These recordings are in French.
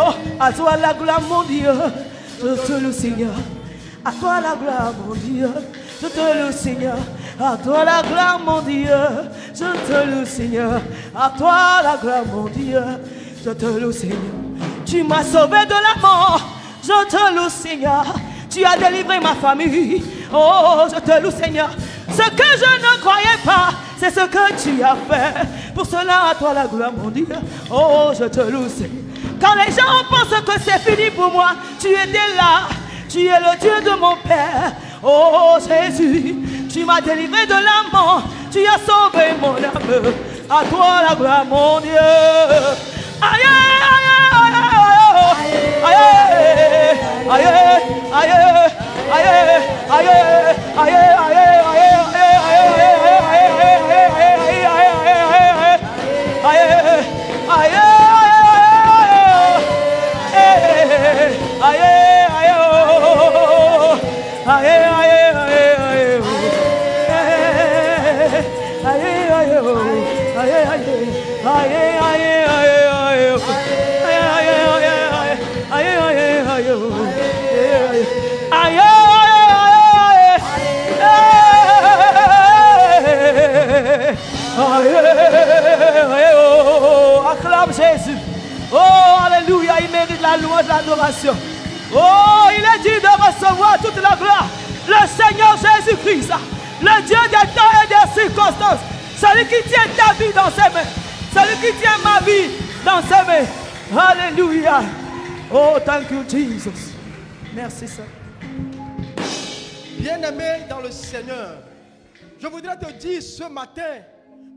Oh, à toi la gloire, mon Dieu. Je te loue, Seigneur. À toi la gloire, mon Dieu. Je te loue, Seigneur. À toi la gloire, mon Dieu. Je te loue, Seigneur. À toi la gloire, mon Dieu. Je te loue, Seigneur. Tu m'as sauvé de la mort. Je te loue, Seigneur. Tu as délivré ma famille. Oh, je te loue, Seigneur. Ce que je ne croyais pas, c'est ce que tu as fait. Pour cela, à toi la gloire, mon Dieu. Oh, je te loue, Seigneur. Quand les gens pensent que c'est fini pour moi, tu étais là. Tu es le Dieu de mon Père. Oh, Jésus, tu m'as délivré de la mort. Tu as sauvé mon âme. À toi la gloire, mon Dieu. Aïe, aïe, aïe, aïe, aïe, aïe, aïe, acclame Jésus. Oh, alléluia, il mérite la louange, l'adoration. Oh, il est dit de recevoir toute la gloire. Le Seigneur Jésus-Christ, le Dieu des temps et des circonstances, celui qui tient ta vie dans ses mains, celui qui tient ma vie dans ses mains. Alléluia. Oh, thank you, Jesus. Merci, Seigneur. Bien-aimé dans le Seigneur, je voudrais te dire ce matin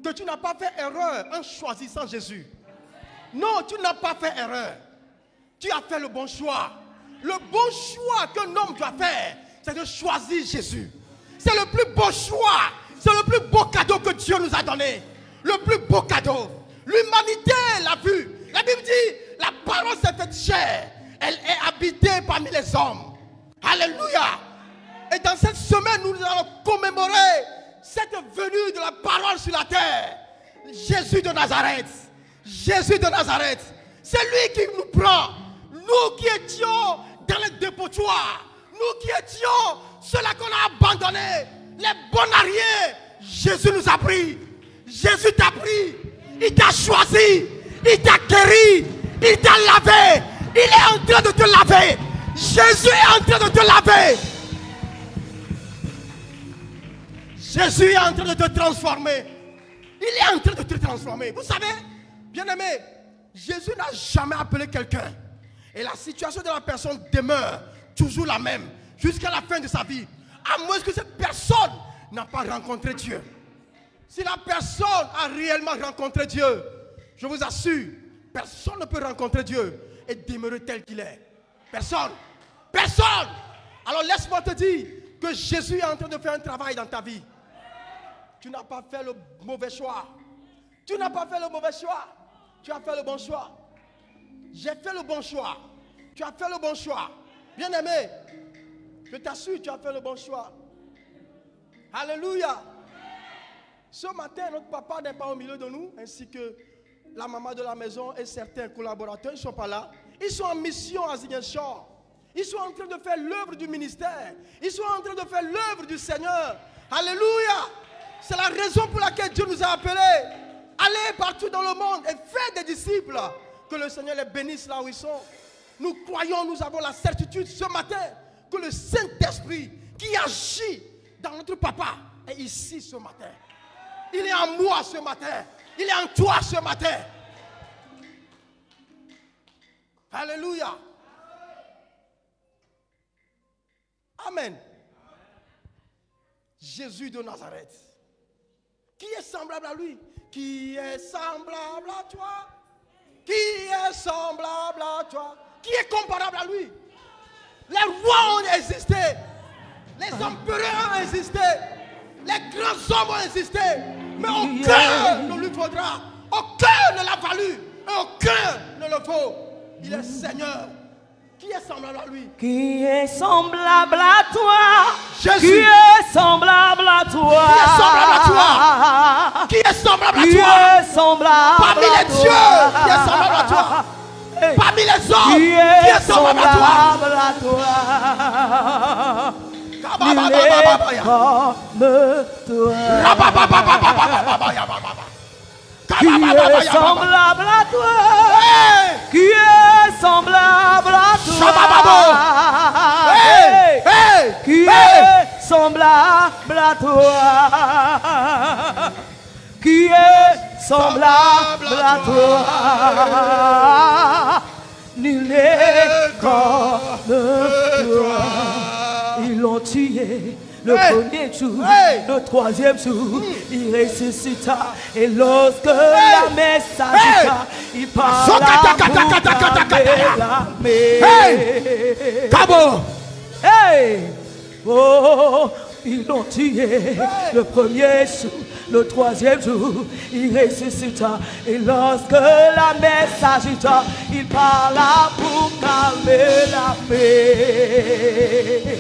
que tu n'as pas fait erreur en choisissant Jésus. Non, tu n'as pas fait erreur. Tu as fait le bon choix. Le bon choix qu'un homme doit faire, c'est de choisir Jésus. C'est le plus beau choix. C'est le plus beau cadeau que Dieu nous a donné. Le plus beau cadeau. L'humanité l'a vu. La Bible dit, la parole s'est faite chair. Elle est habitée parmi les hommes. Alléluia. Et dans cette semaine, nous allons commémorer cette venue de la parole sur la terre. Jésus de Nazareth. Jésus de Nazareth. C'est lui qui nous prend. Nous qui étions dans les dépotoirs. Nous qui étions ceux-là qu'on a abandonnés. Les bons arrières. Jésus nous a pris. Jésus t'a pris. Il t'a choisi. Il t'a guéri. Il t'a lavé. Il est en train de te laver. Jésus est en train de te laver. Jésus est en train de te transformer. Il est en train de te transformer. Vous savez, bien-aimé, Jésus n'a jamais appelé quelqu'un. Et la situation de la personne demeure toujours la même jusqu'à la fin de sa vie. À moins que cette personne n'a pas rencontré Dieu. Si la personne a réellement rencontré Dieu, je vous assure, personne ne peut rencontrer Dieu et demeurer tel qu'il est. Personne. Personne. Alors laisse-moi te dire que Jésus est en train de faire un travail dans ta vie. Tu n'as pas fait le mauvais choix. Tu n'as pas fait le mauvais choix. Tu as fait le bon choix. J'ai fait le bon choix. Tu as fait le bon choix. Bien-aimé, je t'assure, tu as fait le bon choix. Alléluia. Ce matin, notre papa n'est pas au milieu de nous, ainsi que la maman de la maison et certains collaborateurs, ils ne sont pas là. Ils sont en mission à Ziguinchor. Ils sont en train de faire l'œuvre du ministère. Ils sont en train de faire l'œuvre du Seigneur. Alléluia. C'est la raison pour laquelle Dieu nous a appelés. Allez partout dans le monde et faites des disciples. Que le Seigneur les bénisse là où ils sont. Nous croyons, nous avons la certitude ce matin que le Saint-Esprit qui agit dans notre papa est ici ce matin. Il est en moi ce matin. Il est en toi ce matin. Alléluia. Amen. Jésus de Nazareth. Qui est semblable à lui? Qui est semblable à toi? Qui est semblable à toi? Qui est comparable à lui? Les rois ont existé. Les empereurs ont existé. Les grands hommes ont existé. Mais aucun ne lui faudra. Aucun ne l'a valu. Et aucun ne le vaut. Il est Seigneur. Qui est semblable à lui? Qui est semblable à toi? Jésus. Qui est semblable à toi? Qui est semblable à toi? Qui est semblable à Qui toi? est semblable Parmi à les toi? dieux, qui est semblable à toi? Parmi les hommes, qui est semblable à toi. Il est semblable à toi. Qui est semblable à toi. Qui est semblable à toi. Qui est semblable à toi. Nul n'est comme toi. Ils l'ont tué le premier jour, le troisième jour, il ressuscita. Et lorsque la messe s'agita, il parla oh, ils l'ont tué le premier jour, le troisième jour, il ressuscita. Et lorsque la messe s'agita, il parla pour calmer la paix.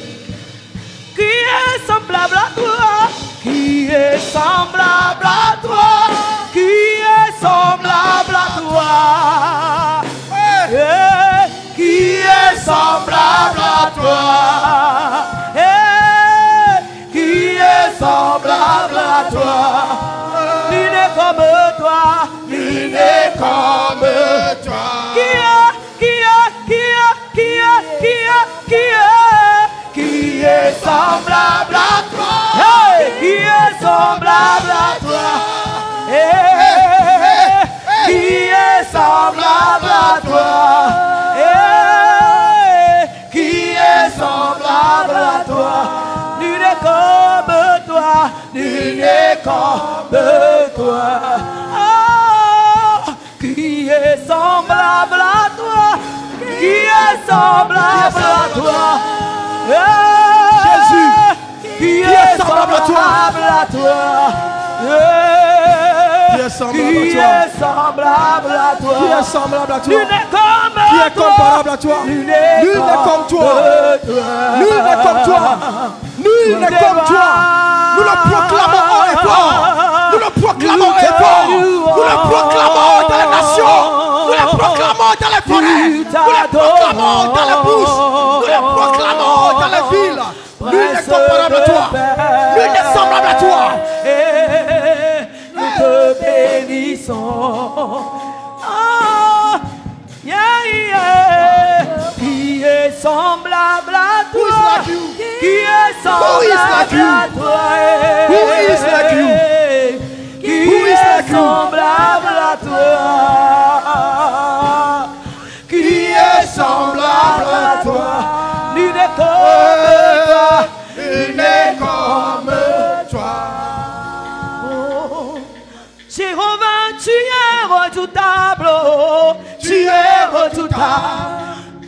Qui est semblable à toi? Qui est semblable à toi? Qui est semblable à toi? Qui est semblable à toi? Qui est semblable à toi? Nul n'est comme toi. Nul n'est comme toi. Qui est semblable à toi? Qui est semblable à toi? Qui est semblable à toi? Qui est semblable à toi? Nul n'est comme toi. Nul n'est comme toi. Qui est semblable à toi? Qui est semblable à toi? Jésus, qui est semblable à toi? Qui est semblable à toi? Qui est semblable à toi? Nul n'est comme Qui est comparable à toi? Nul n'est comme toi. Nul n'est comme toi. Nul n'est comme toi. Nous le proclamons haut et fort. Nous le proclamons haut et fort. Nous le proclamons dans les nations. Nous le proclamons dans les forêts. Nous le proclamons dans les bouches. Nous le proclamons dans les villes. Nul n'est comparable à toi. Nul n'est semblable à toi. Nous te bénissons. Qui est semblable à toi? Qui est semblable à toi? Who is like you? Qui est semblable à toi? Qui est semblable à toi? Nul n'est comme toi. Nul n'est comme toi. Jéhovah, tu es redoutable, oh, tu es redoutable,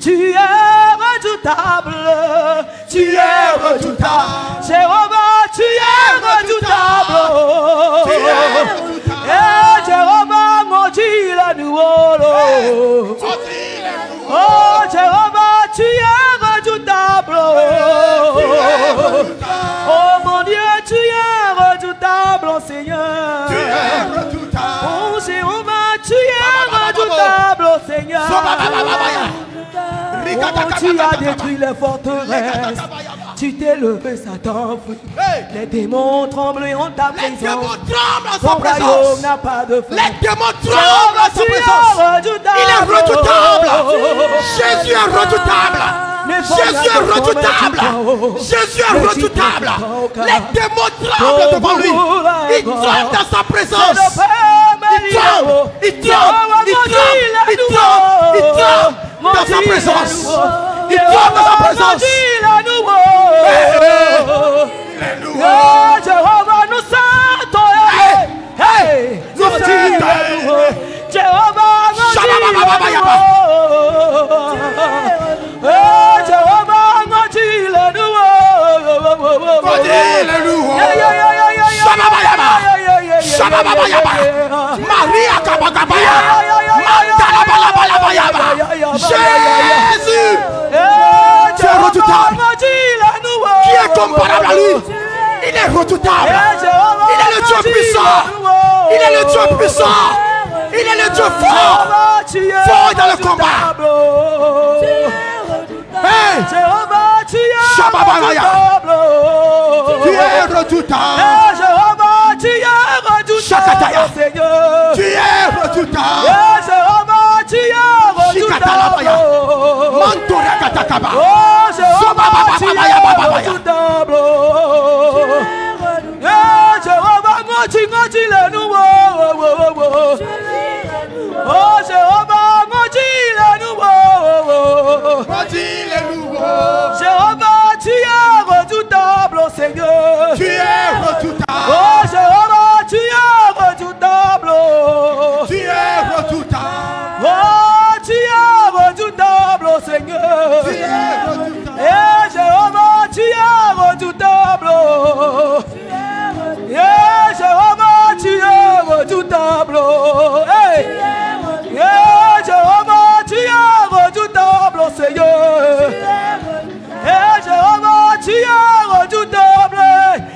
tu es redoutable, tu es redoutable. Jéhovah, tu es redoutable, oh, et Jéhovah, mon Dieu, la nous, oh, Jéhovah, tu es redoutable, oh, mon Dieu, tu es redoutable, oh, Seigneur. Tu es redoutable. Oh Jéhovah, tu es redoutable, oh Seigneur. Oh, tu as détruit les forteresses. Tu t'es levé, Satan. Les démons tremblent en ta présence. Ton royaume n'a pas de fin. Les démons tremblent en sa présence. Il est redoutable. Jésus est redoutable. Jésus est redoutable. Jésus est redoutable. Les démons tremblent devant lui. Ils tremblent dans sa présence. Ils tremblent. Ils tremblent. Ils tremblent. Ils tremblent. Ils tremblent dans sa présence. Ils tremblent dans sa présence. Jéhovah, nous sentons. Nous sentons. Jéhovah, nous Maria Kabagabaya, Jésus, tu es redoutable. Qui est comparable à lui? Il est redoutable. Il est le Dieu puissant. Il est le Dieu puissant. Il est le Dieu fort. Fort dans le combat. Hey! Jéhovah, tu es Shababaya. redoutable. Tu es redoutable. Jéhovah, tu es Shakataya. redoutable, Seigneur. Tu es redoutable. Jéhovah, tu es Shikatalabaya. redoutable. Mantora katakaba. Oh, Jéhovah, tu es redoutable. Jéhovah, ngoti le nouveau. Oh, Jéhovah, ngoti le nouveau. Redis les nouveaux. Jéhovah, tu es redoutable, Seigneur. Tu es redoutable. Oh, Jéhovah, tu es redoutable. Tu es redoutable. Oh, tu es redoutable, Seigneur. Tu es redoutable. Eh, Jéhovah, tu es redoutable. Eh, Jéhovah, tu es redoutable. Eh, Jéhovah, tu es redoutable, Seigneur. Eh, Jéhovah, tu es redoutable.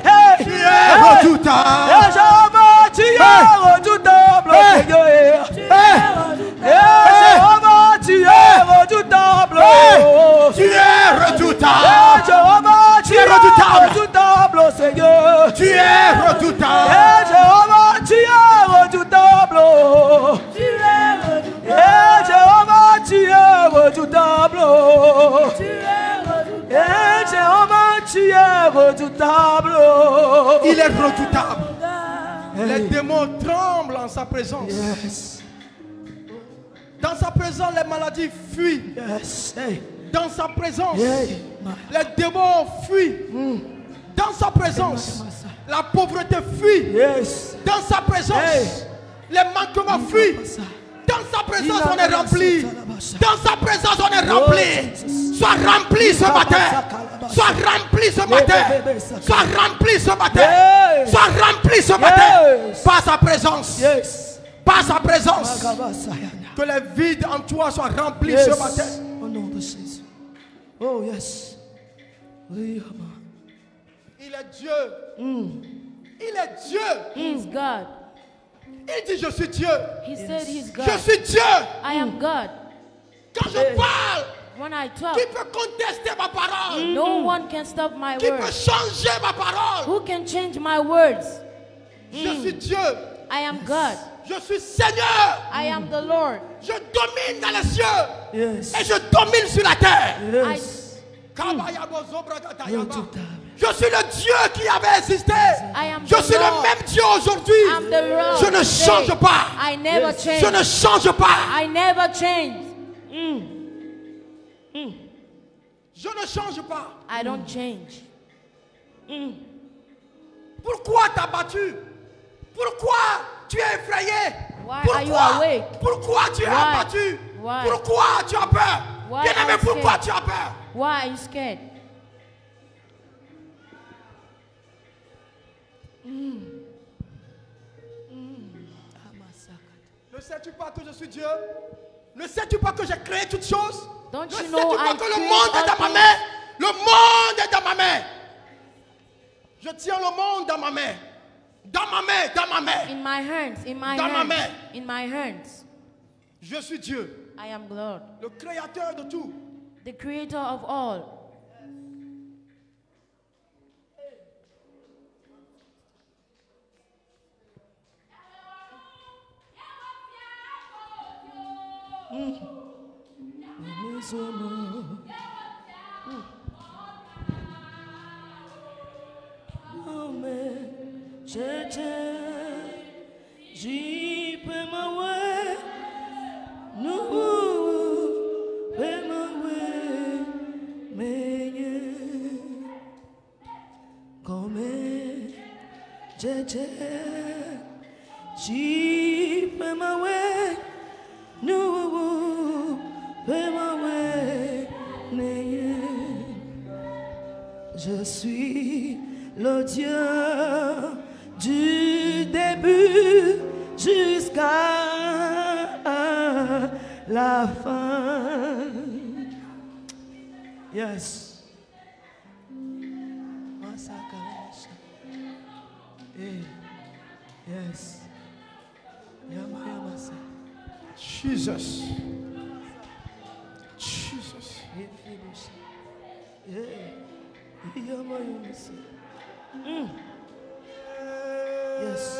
Eh, Tu es redoutable. eh, Jéhovah, tu es redoutable, Seigneur. Eh, Jéhovah, tu es redoutable. Tu es redoutable. Eh, Jéhovah, tu es redoutable. redoutable, Seigneur. Tu es redoutable. Eh, Jéhovah, tu es redoutable. Eh, Jéhovah, tu es redoutable. Eh, Jéhovah, tu es redoutable. Il est redoutable. Les démons tremblent en sa présence. Yes, Dans sa présence, les maladies fuient. yes, hey, Dans sa présence, hey, les démons fuient. Dans sa présence, la pauvreté fuit. yes. Dans sa présence, Hey. les manquements fuient. Dans sa présence, on est rempli. Dans sa présence, on est rempli. Sois rempli ce matin. Sois rempli ce matin. Sois rempli ce matin. Sois rempli ce matin. Par sa présence. Yes. Par sa présence. Magabasayana. Que les vides en toi soient remplis Yes. ce matin. Au nom de Jésus. Oh, yes. Oui, Amen. Il est Dieu. Il est Dieu. He's God. Il dit je suis Dieu. He said he's God. Je suis Dieu. I am God. Quand je parle, When I talk, qui peut contester ma parole? no one can stop my Qui peut words. changer ma parole? Who can change my words? Je suis Dieu. I am God. Je suis Seigneur. I am the Lord. Je domine dans les cieux. Yes. Et je domine sur la terre. Yes. Je suis le Dieu qui avait existé. I am Je the suis le Lord. même Dieu aujourd'hui. I'm the Lord. Je ne today. change pas. I never Yes. change. Je ne change pas. I never change. Je ne change pas. I don't change. Pourquoi t'as battu? Pourquoi tu es effrayé? Why Pourquoi? are you awake? Pourquoi tu es Why? abattu? Why? Pourquoi tu as peur? Why Bien-aimé, are you pourquoi scared? tu as peur? Why are you scared? Ne sais-tu pas que je suis Dieu? Ne sais-tu pas que j'ai créé toutes choses? Don't Ne you sais-tu know pas I que le create monde est all dans ma things? main? Le monde est dans ma main. Je tiens le monde dans ma main. Dans ma main, dans ma main. In my hands, in my Dans ma hands, main. in my hands. Je suis Dieu, I am Lord, le créateur de tout. the creator of all. J'y peux m'envoyer. Nous, peux m'envoyer. Mais, comme j'y peux m'envoyer. Nous, peux m'envoyer. Mais, je suis le Dieu du début jusqu'à la fin. Yes. Hey. Yes. Yama, yama, Jesus. Jesus. Yes.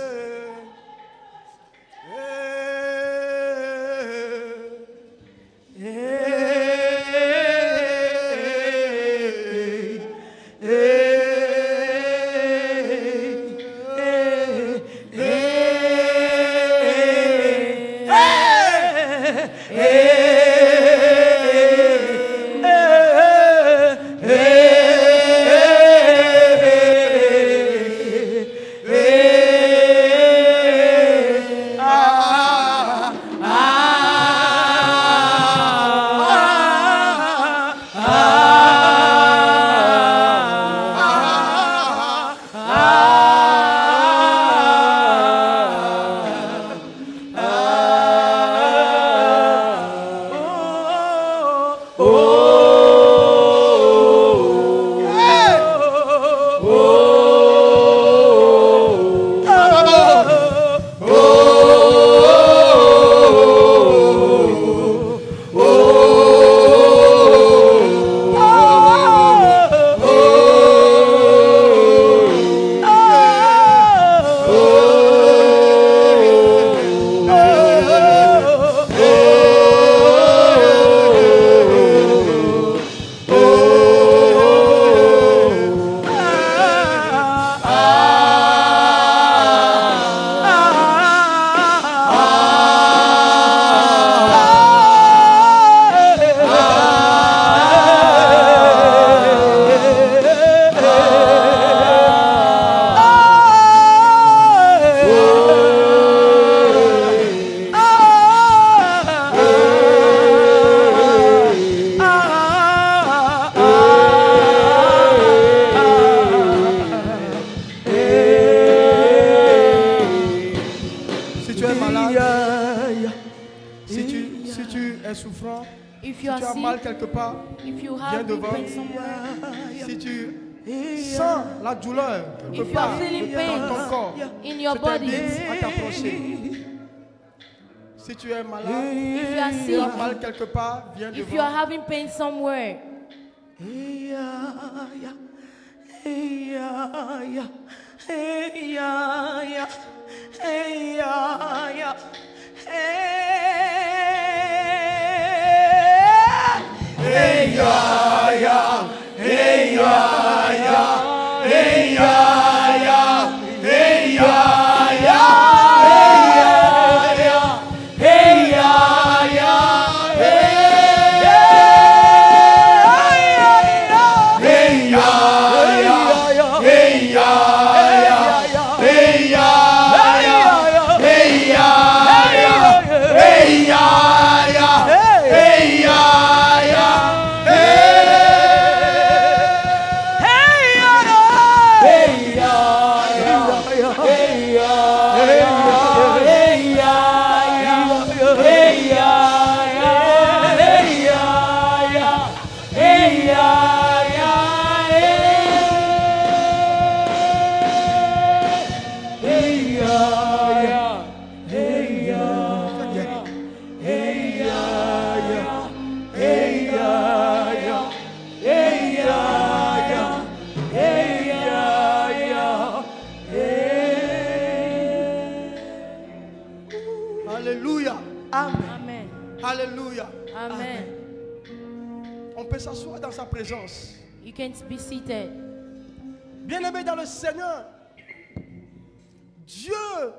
souffrant, If si you tu are as mal sick, quelque part, if you viens have been devant. pain somewhere, Si tu sens la douleur quelque if you are part feeling dans ton pain corps, in your je body, t'invite à t'approcher. Si tu es malade, if you are si tu as sick, mal quelque part, viens if you are devant. having pain somewhere, Alléluia. Amen. Alléluia. Amen. On peut s'asseoir dans sa présence. You can be seated. Bien-aimés dans le Seigneur, Dieu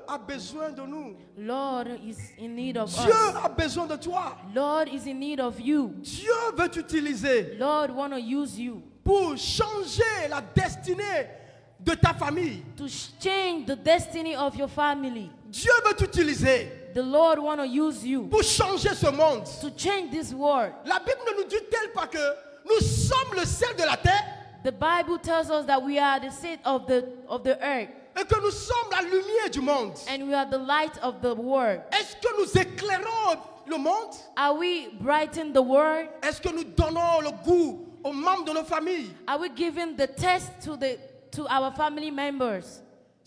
a besoin de nous. Lord is in need of Dieu us. a besoin de toi. Lord is in need of you. Dieu veut t'utiliser Lord want to use you pour changer la destinée de ta famille. to change the destiny of your family. Dieu veut t'utiliser The Lord want to use you pour changer ce monde. to change this world. La Bible ne nous dit-elle pas que nous sommes le sel de la terre The Bible tells us that we are the seed of the earth et que nous sommes la lumière du monde? and we are the light of the world. Est-ce que nous éclairons le monde? Are we brightening the world? Est-ce que nous donnons le goût aux membres de nos familles? Are we giving the test to our family members?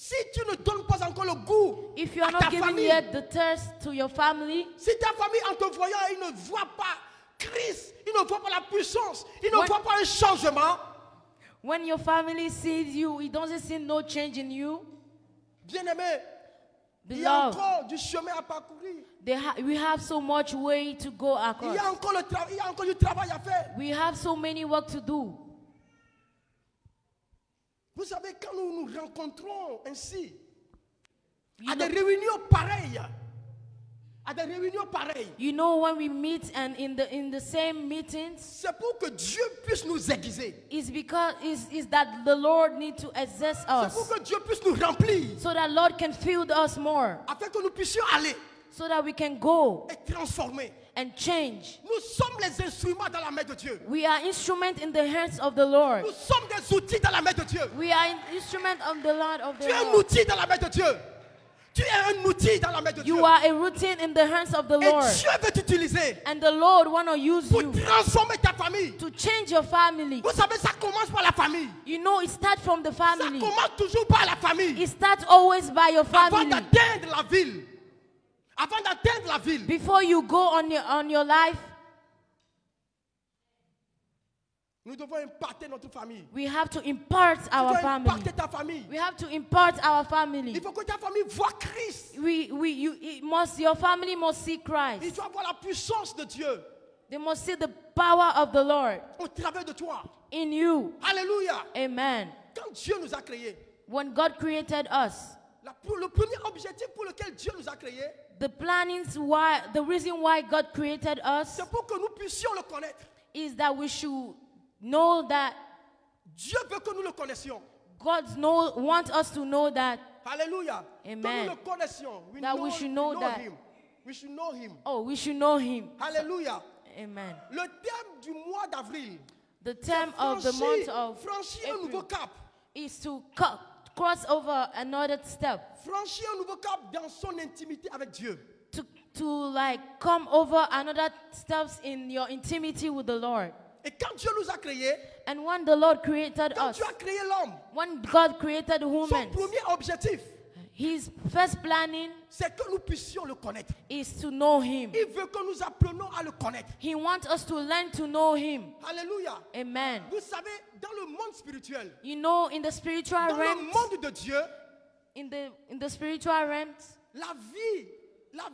Si tu ne donnes pas encore le goût if you are à ta not giving famille, yet the thirst to your family, si ta famille en te voyant, ils ne voient pas Christ, ils ne voient pas la puissance, ils ne When- voient pas un changement, when your family sees you, it doesn't see no change in you. bien-aimé, il y a Beloved, encore du chemin à parcourir. we have so much way to go Il across. y a encore il y a encore du travail à faire. We have so many work to do. Vous savez, quand nous nous rencontrons ainsi, You à know, des réunions pareilles, you know, when we meet and in the same meetings, c'est pour que Dieu puisse nous aiguiser. is because is that the Lord need to exist C'est pour us, que Dieu puisse nous remplir, so that Lord can fill us more, afin que nous puissions aller so that we can go et transformer. and change. Nous sommes les instruments dans la main de Dieu. We are instrument in the hands of the Lord. Nous sommes des outils dans la main de Dieu. We are an instrument of the Lord of Tu the es un Lord. outil dans la main de Dieu. Tu es un outil dans la main de Dieu. You are a routine in the hands of the Et Lord, Dieu veut t'utiliser and the Lord want to use pour you transformer ta famille. to change your family. Vous savez, ça commence par la famille. You know, it starts from the Ça family. commence toujours par la famille. It starts always by your Avant family. d'atteindre la ville. Avant d'atteindre la ville. Before you go on your life, Nous devons impacter notre famille. we have to impart Tu our dois family. impacter ta famille. We have to impart our Il family. faut que ta famille voie Christ. Your family must see Il Christ. doit voir la puissance de Dieu They must see the power of the Lord au travers de toi. in you. Alléluia. Amen. Quand Dieu nous a créés, When God created us, le premier objectif pour lequel Dieu nous a créés, the reason why God created us c'est pour que nous puissions le connaître. is that we should know that Dieu veut que nous le connaissions. God wants us to know that, Alléluia. Amen. Que nous le connaissions. That we should know that. Him. We should know him. we should know Him. Alléluia. Amen. Le thème du mois d'avril, The term of the month of franchir un nouveau April cap. is to cross over another step, Franchir un nouveau cap dans son intimité avec Dieu. to like come over another steps in your intimity with the Lord. Et quand Dieu nous a créés, And when the Lord created quand us, Dieu a créé l'homme, when God created son woman, premier objectif, His first planning c'est que nous puissions le connaître. is to know Him. Il veut que nous apprenons à le connaître. He wants us to learn to know Him. Alléluia. Amen. Vous savez, dans le monde spirituel, You know, in the spiritual dans le realm, monde de Dieu, in the spiritual realms, la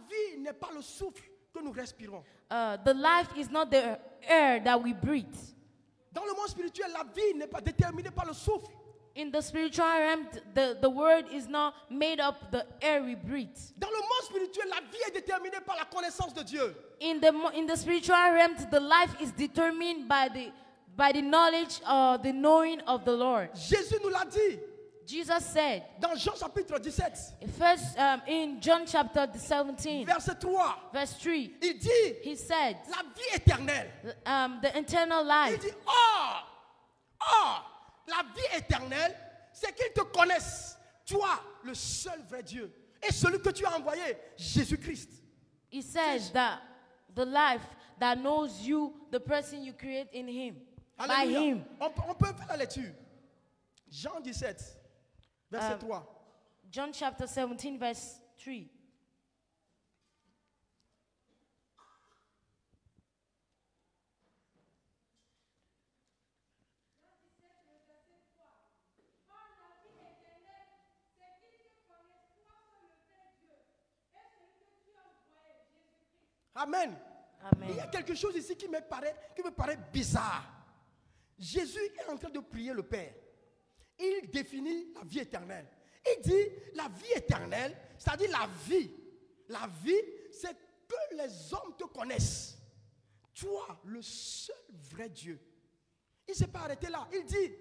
vie n'est pas le souffle que nous respirons. the life is not the air that we breathe. Dans le monde spirituel, la vie n'est pas déterminée par le souffle. In the spiritual realm, the word is not made up the air we breathe. Dans le monde spirituel, la vie est déterminée par la connaissance de Dieu. In the spiritual realm, the life is determined by the knowledge or the knowing of the Lord. Jésus nous l'a dit Jesus said, dans Jean chapitre 17, in John chapter 17, verset 3. verse 3, Il dit, He said, la vie éternelle. the eternal Il life. dit, la vie éternelle, c'est qu'ils te connaissent, toi, le seul vrai Dieu, et celui que tu as envoyé, Jésus-Christ. He says that the life that knows you, the person you create in Him, by Alléluia. Him. On peut faire la lecture. Jean 17, verset 3. John chapter 17, verse 3. Amen. Amen. Il y a quelque chose ici qui me paraît bizarre. Jésus est en train de prier le Père. Il définit la vie éternelle. Il dit la vie éternelle, c'est-à-dire la vie. La vie, c'est que les hommes te connaissent. Toi, le seul vrai Dieu. Il ne s'est pas arrêté là. Il dit,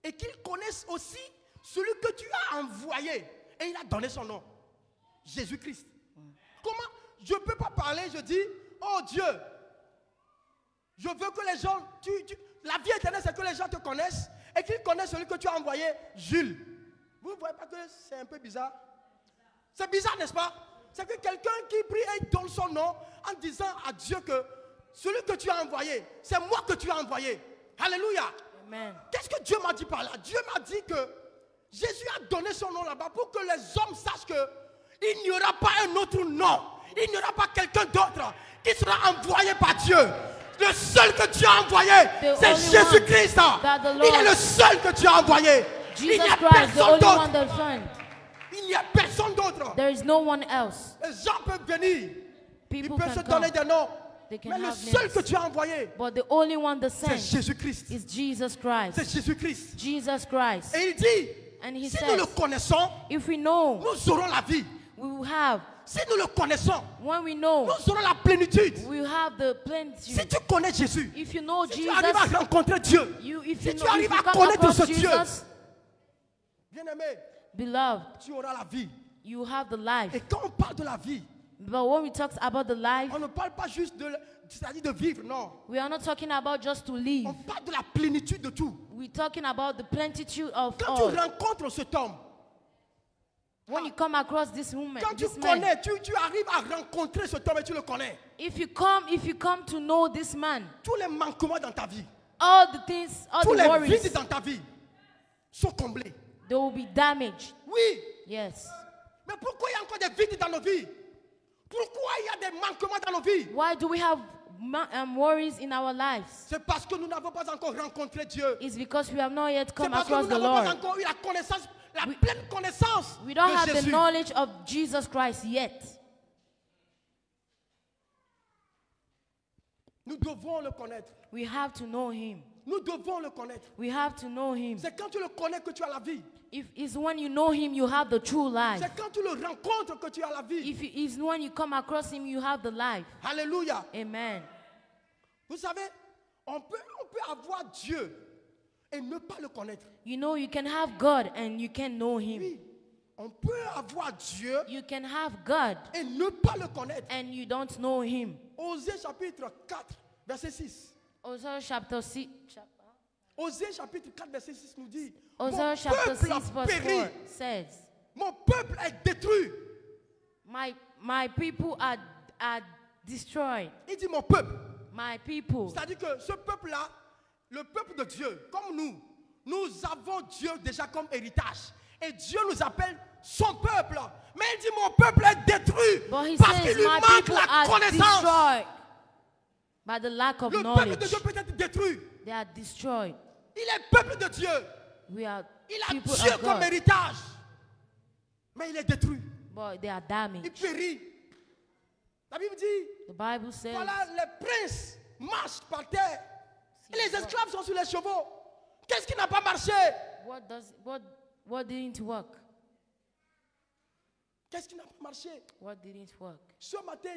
et qu'ils connaissent aussi celui que tu as envoyé. Et il a donné son nom. Jésus-Christ. Comment? Je ne peux pas parler, je dis, oh Dieu, je veux que les gens, la vie éternelle, c'est que les gens te connaissent et qu'ils connaissent celui que tu as envoyé, Jules. Vous ne voyez pas que c'est un peu bizarre? C'est bizarre, n'est-ce pas? C'est que quelqu'un qui prie et donne son nom en disant à Dieu que celui que tu as envoyé, c'est moi que tu as envoyé. Alléluia. Amen. Qu'est-ce que Dieu m'a dit par là? Dieu m'a dit que Jésus a donné son nom là-bas pour que les hommes sachent qu'il n'y aura pas un autre nom. Il n'y aura pas quelqu'un d'autre qui sera envoyé par Dieu. Le seul que Dieu a envoyé, c'est Jésus-Christ. Il est le seul que Dieu a envoyé. Il n'y a personne d'autre. Il n'y a personne d'autre. There is no one else. Les gens peuvent venir. Ils People peuvent se can donner come. des noms. They can Mais le have seul que names. Dieu a envoyé, But the only one that c'est sent Jésus-Christ. is Jesus Christ. C'est Jésus-Christ. Jesus Christ. Et il dit, And he si nous le says, connaissons, if we know, nous aurons la vie. we will have. Si nous le connaissons, When we know, nous aurons la plénitude. we will have the plenty. Si tu connais Jésus, If you know si tu arrives à Jesus, rencontrer Dieu, if si you tu know, if arrives you à come connaître across ce Dieu, Jesus, bien-aimé, beloved, tu auras la vie. you have the life. Et quand on parle de la vie, But when we talk about the life, on ne parle pas juste c'est-à-dire de vivre, non. we are not talking about just to live. On parle de la plénitude de tout. We're talking about the plenitude of Quand all. tu rencontres cet homme, When you come across this woman, quand tu this man, connais, tu arrives à rencontrer cet homme et tu le connais. if you come to know this man, Tous les manquements dans ta vie, all the things, all tous the les worries, vides dans ta vie sont comblés. they will be damaged. Oui, Yes. mais pourquoi il y a encore des vides dans nos vies? Pourquoi il y a des manquements dans nos vies? Why do we have worries in our lives? C'est parce que nous n'avons pas encore rencontré Dieu. It's because we have not yet C'est come parce que across nous the n'avons pas Lord. encore eu la connaissance, la pleine connaissance We don't de have the Jésus. knowledge of Jesus Christ yet. Nous devons le connaître. We have to know him. Nous devons le connaître. We have to know him. C'est quand tu le connais que tu as la vie. If it's when you know him, you have the true life. C'est quand tu le rencontres que tu as la vie. If it's when you come across him, you have the life. Alléluia. Amen. Vous savez, on peut avoir Dieu et ne pas le connaître. You know, you can have God and you can know him. Oui. On peut avoir Dieu You can have God et ne pas le connaître. and you don't know him. Osée chapitre 4, verset 6. Osée chapter 6. Osée chapitre 4, verset 6 nous dit, Osée mon chapter peuple 6 a verse péri, 4 says, mon peuple est détruit. My people are destroyed. Il dit mon peuple. My people. C'est-à-dire que ce peuple-là, le peuple de Dieu, comme nous avons Dieu déjà comme héritage. Et Dieu nous appelle son peuple. Mais il dit mon peuple est détruit But he parce says, qu'il lui my manque people la are connaissance. destroyed by the lack of Le peuple de knowledge. Dieu peut être détruit. They are destroyed. Il est peuple de Dieu. We are Il a people Dieu of comme God, héritage. Mais il est détruit. but they are Il damaged. périt. La Bible dit, The Bible says, voilà, les princes marchent par terre. Et les esclaves sont sur les chevaux. Qu'est-ce qui n'a pas marché? what didn't work? Qu'est-ce qui n'a pas marché? What didn't work? Ce matin,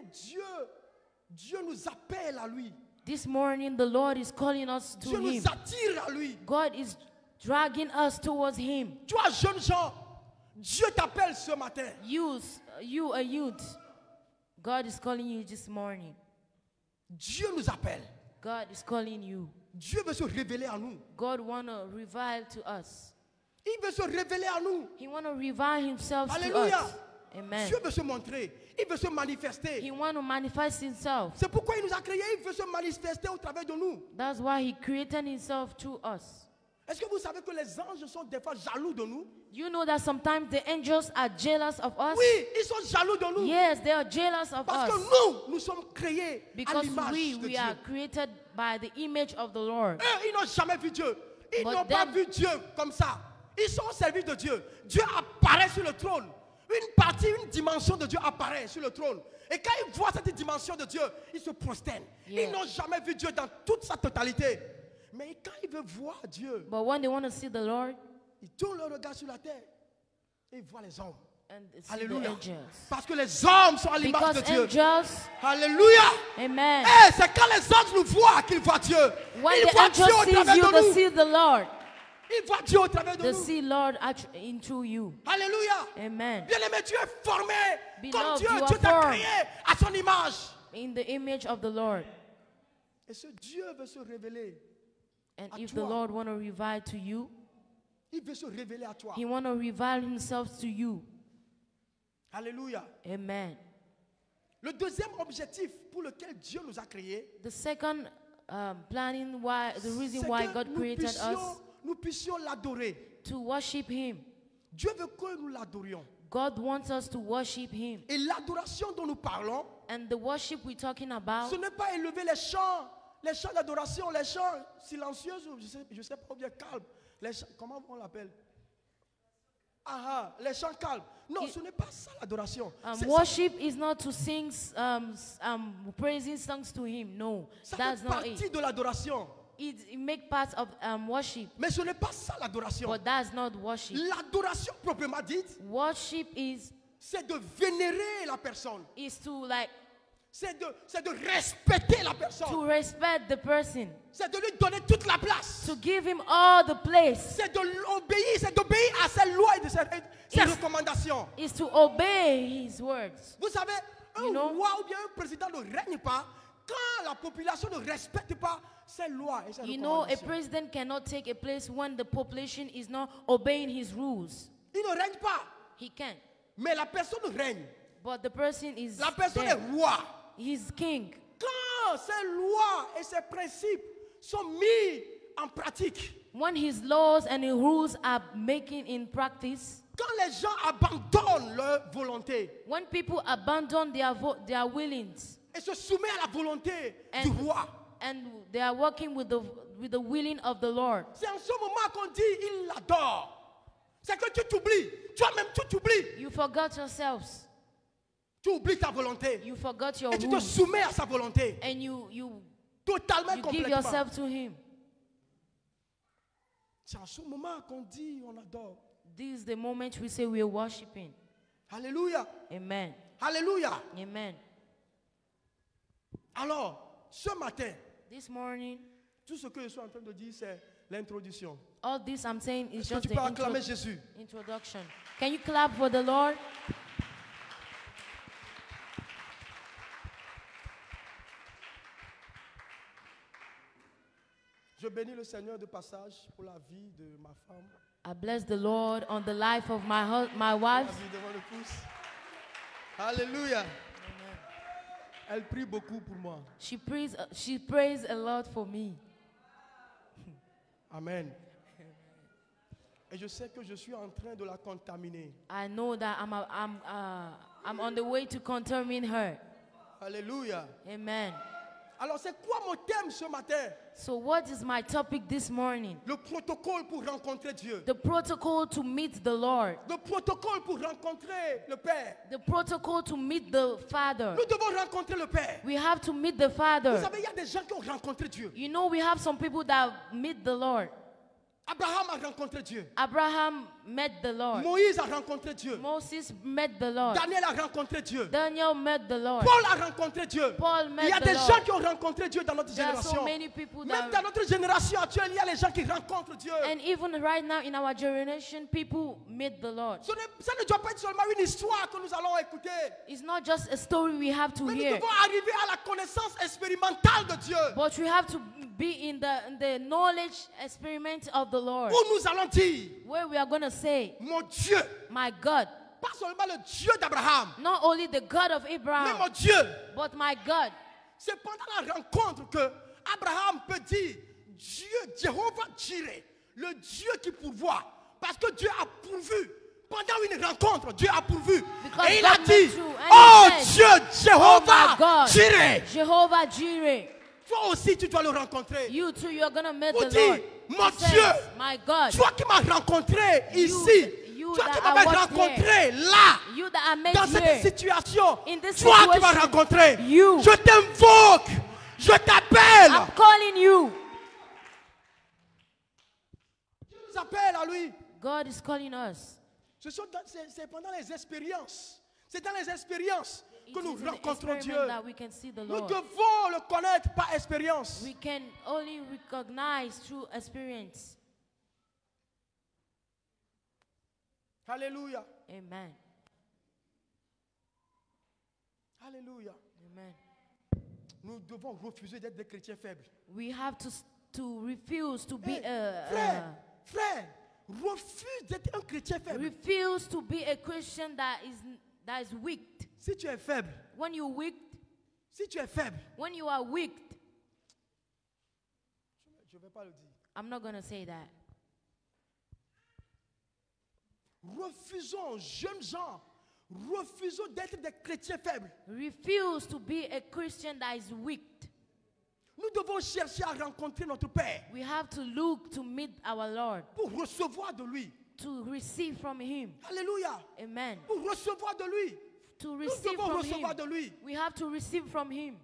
Dieu nous appelle à lui. This morning, the Lord is calling us Dieu to nous Him. attire à lui. God is dragging us towards Him. Toi, jeune gens, Dieu t'appelle ce matin. You a youth. God is calling you this morning. Dieu nous appelle. God is calling you. Dieu veut se révéler à nous. God want to reveal to us. Il veut se révéler à nous. He want to reveal Himself Alléluia. to us. Amen. Dieu veut se montrer. Il veut se manifester. He want to manifest Himself. C'est pourquoi il nous a créés. Il veut se manifester au travers de nous. That's why He created Himself through us. Est-ce que vous savez que les anges sont des fois jaloux de nous? You know that sometimes the angels are jealous of us? Oui, ils sont jaloux de nous. Yes, they are jealous of Parce que us. nous sommes créés à Because l'image de we Dieu. are created by the image of the Lord. Eux, ils n'ont jamais vu Dieu. Ils But n'ont pas then- vu Dieu comme ça. Ils sont au service de Dieu. Dieu apparaît sur le trône. Une partie, une dimension de Dieu apparaît sur le trône. Et quand ils voient cette dimension de Dieu, ils se prosternent. Yeah. Ils n'ont jamais vu Dieu dans toute sa totalité. Mais quand ils veulent voir Dieu, But when they want to see the Lord ils tournent leur regard sur la terre et ils voient les hommes. and see Alléluia. the angels. Parce que les hommes sont à l'image de Because Dieu. angels, Alléluia. amen. Eh, c'est quand les anges nous voient qu'ils voient Dieu. When Ils the voient Dieu au angel sees travers you, de they nous. see the Lord. Ils voient Dieu au travers de They nous. see Lord into you. Alléluia. Amen. Bien-aimé, tu es formé comme Beloved, Dieu. you are Dieu t'a formed. créé à son image. In the image of the Lord. Et ce Dieu veut se révéler. And À if toi. the Lord want to reveal to you, Il veut se révéler à toi. He want to reveal Himself to you. Alléluia. Amen. Le deuxième objectif pour lequel Dieu nous a créés, The second planning why the reason c'est why que God nous created us puissions l'adorer. to worship Him. Dieu veut que nous l'adorions. God wants us to worship Him. Et l'adoration dont nous parlons, And the worship we're talking about, ce n'est pas élever les chants d'adoration, les chants silencieux, je sais pas, ou bien calmes. Comment on l'appelle? Les chants calmes. Non, ce n'est pas ça l'adoration. worship is not to sing praising songs to Him. No, Ça that's fait not partie it. de l'adoration. It makes part of worship, Mais ce n'est pas ça l'adoration. but that's not worship. L'adoration proprement dite, Worship c'est de vénérer la personne. is to like C'est de respecter la personne. to respect the person, C'est de lui donner toute la place. to give him all the place, C'est de l'obéir, c'est d'obéir à ses lois et de ses recommandations. is to obey His words. Vous savez, un You know? roi ou bien un président ne règne pas quand la population ne respecte pas ses lois et ses You know, a recommandations. president cannot take a place when the population is not obeying his rules. Il ne règne pas, He can, mais la personne règne. but the person is La personne there. est roi. He's king. Quand ces lois et ces principes sont mis en pratique, When his laws and his rules are making in practice, quand les gens abandonnent leur volonté when people abandon their willings et se soumettent à la volonté And- du roi, and they are working with the willing of the Lord, c'est en ce moment qu'on dit il l'adore. C'est que tu t'oublies. Toi-même, tu t'oublies. you forgot yourselves. Tu oublies ta volonté. You forgot your Et tu te rules. soumets à sa volonté. And you Totalement, give complètement. yourself to him. C'est en ce moment qu'on dit on adore. This is the moment we say we are worshiping. Alléluia. Amen. Alléluia. Amen. Alors, ce matin, This morning, tout ce que je suis en train de dire, c'est l'introduction. all this I'm saying is Est-ce que just tu peux acclamer Jésus? introduction. Can you clap for the Lord? Je bénis le Seigneur de passage pour la vie de ma femme, I bless the Lord on the life of my la wife. vie de mon épouse. Alléluia. Elle prie beaucoup pour moi. She prays a lot for me. Amen. Et je sais que je suis en train de la contaminer. I know that I'm on the way to contaminate her. Alléluia. Amen. Alors, c'est quoi mon thème ce matin? So what is my topic this morning? Le protocole pour rencontrer Dieu. The protocol to meet the Lord. Le protocole pour rencontrer le Père. The protocol to meet the Father. Nous devons rencontrer le Père. We have to meet the Vous Father. savez, il y a des gens qui ont rencontré Dieu. You know, we have some people that meet the Lord. Abraham a rencontré Dieu. Abraham met the Lord. Moïse a rencontré Dieu. Moses met the Lord. Daniel a rencontré Dieu. Daniel met the Lord. Paul a rencontré Dieu. Paul met Il y a the des Lord. gens qui ont rencontré Dieu dans notre There are génération. so many people Même dans that, notre génération actuelle, il y a les gens qui rencontrent Dieu. and even right now in our generation, people meet the Lord. Ça ne doit pas être seulement une histoire que nous allons écouter. It's not just a story we have to Mais nous hear, devons arriver à la connaissance expérimentale de Dieu. but we have to be in the knowledge experiment of the Lord, Où nous allons dire, where we are going to say, mon Dieu, my God, pas seulement le Dieu d'Abraham, not only the God of mais Abraham, mon Dieu. but my God. C'est pendant la rencontre que Abraham peut dire Dieu, Jéhovah Jireh, le Dieu qui pourvoit. Parce que Dieu a pourvu. Pendant une rencontre, Dieu a pourvu. Because Et il God a dit, met through, and oh he said, Dieu, Oh my Jéhovah God, Jireh. Jehovah Jireh. Toi aussi, tu dois le rencontrer. You too, you're going to meet Vous the dites, Lord. mon He says, Dieu, my God, toi qui m'as rencontré ici, you toi that qui I m'avais was rencontré là, you that I met dans cette here, situation, in this toi qui m'as situation, rencontré, you. je t'invoque, je t'appelle. I'm calling you. Dieu nous appelle à lui. God is calling us. C'est pendant les expériences. C'est dans les expériences que It nous is in the rencontrons Dieu. experiment that we can see the Nous Lord. devons le connaître par expérience. We can only recognize through experience. Alléluia. Amen. Alléluia. Amen. Nous devons refuser d'être des chrétiens faibles. We have to refuse to be Hey, frère, refuse d'être un chrétien faible. refuse to be a Christian that is weak. Si tu es faible, When you weak, si tu es faible, when you are weak, je ne vais pas le dire. I'm not gonna say that. refusons, jeunes gens, refusons d'être des chrétiens faibles. Refuse to be a Christian that is weak. Nous devons chercher à rencontrer notre Père We have to look to meet our Lord, pour recevoir de lui. to receive from Him. Alléluia. Amen. Pour recevoir de lui. To Nous receive devons from recevoir Him. de lui. We have to receive from Him.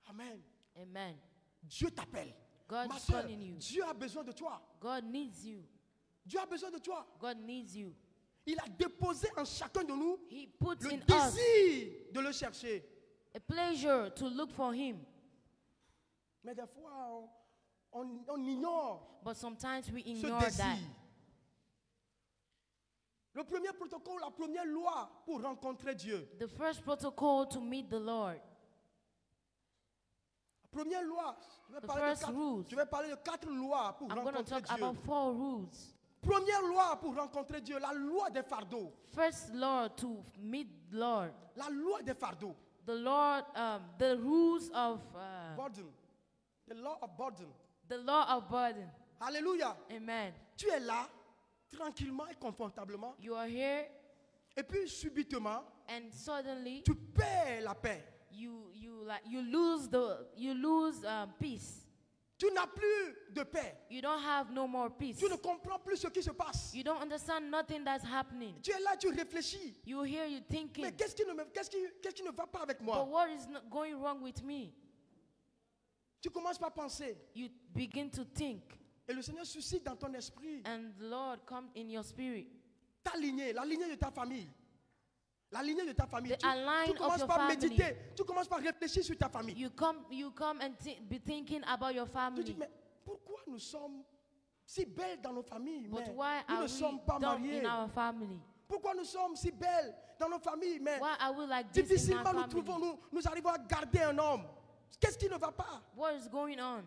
Amen. Amen. Dieu t'appelle. God Ma is soeur, calling you. Dieu a besoin de toi. God needs you. Dieu a besoin de toi. God needs you. Il a déposé en chacun de nous He puts le in us désir de le chercher. a pleasure to look for Him. Mais des fois, on ignore But sometimes we ce ignore désir. that. Le premier protocole, la première loi pour rencontrer Dieu. The first protocol to meet the Lord, La première loi, the first rules. je vais parler de 4 lois pour I'm going to rencontrer talk Dieu. about 4 rules. Première loi pour rencontrer Dieu, la loi des fardeaux. First law to meet Lord, La loi des fardeaux. the rules of Burden. The law of burden. the law of burden. Alléluia. Amen. Tu es là, tranquillement et confortablement. You are here, Et puis subitement, and suddenly tu perds la paix. you lose peace. Tu n'as plus de paix. You don't have no more peace. Tu ne comprends plus ce qui se passe. You don't understand nothing that's happening. Tu es là, tu réfléchis. You hear you thinking, Mais qu'est-ce qui ne va pas avec but moi? what is not going wrong with me? Tu commences par penser. You begin to think, Et le Seigneur suscite dans ton esprit and the Lord comes in your spirit. ta lignée, la lignée de ta famille. La lignée de ta famille. The line Tu of commences your par family. méditer. Tu commences par réfléchir sur ta famille. You come and be thinking about your Tu dis, family. mais pourquoi nous sommes si belles dans nos familles, But mais why nous are ne we sommes pas dumb mariés? in our family? Pourquoi nous sommes si belles dans nos familles, mais Why are we like this in difficilement our nous family? trouvons, nous arrivons à garder un homme? Qu'est-ce qui ne va pas? What is going on?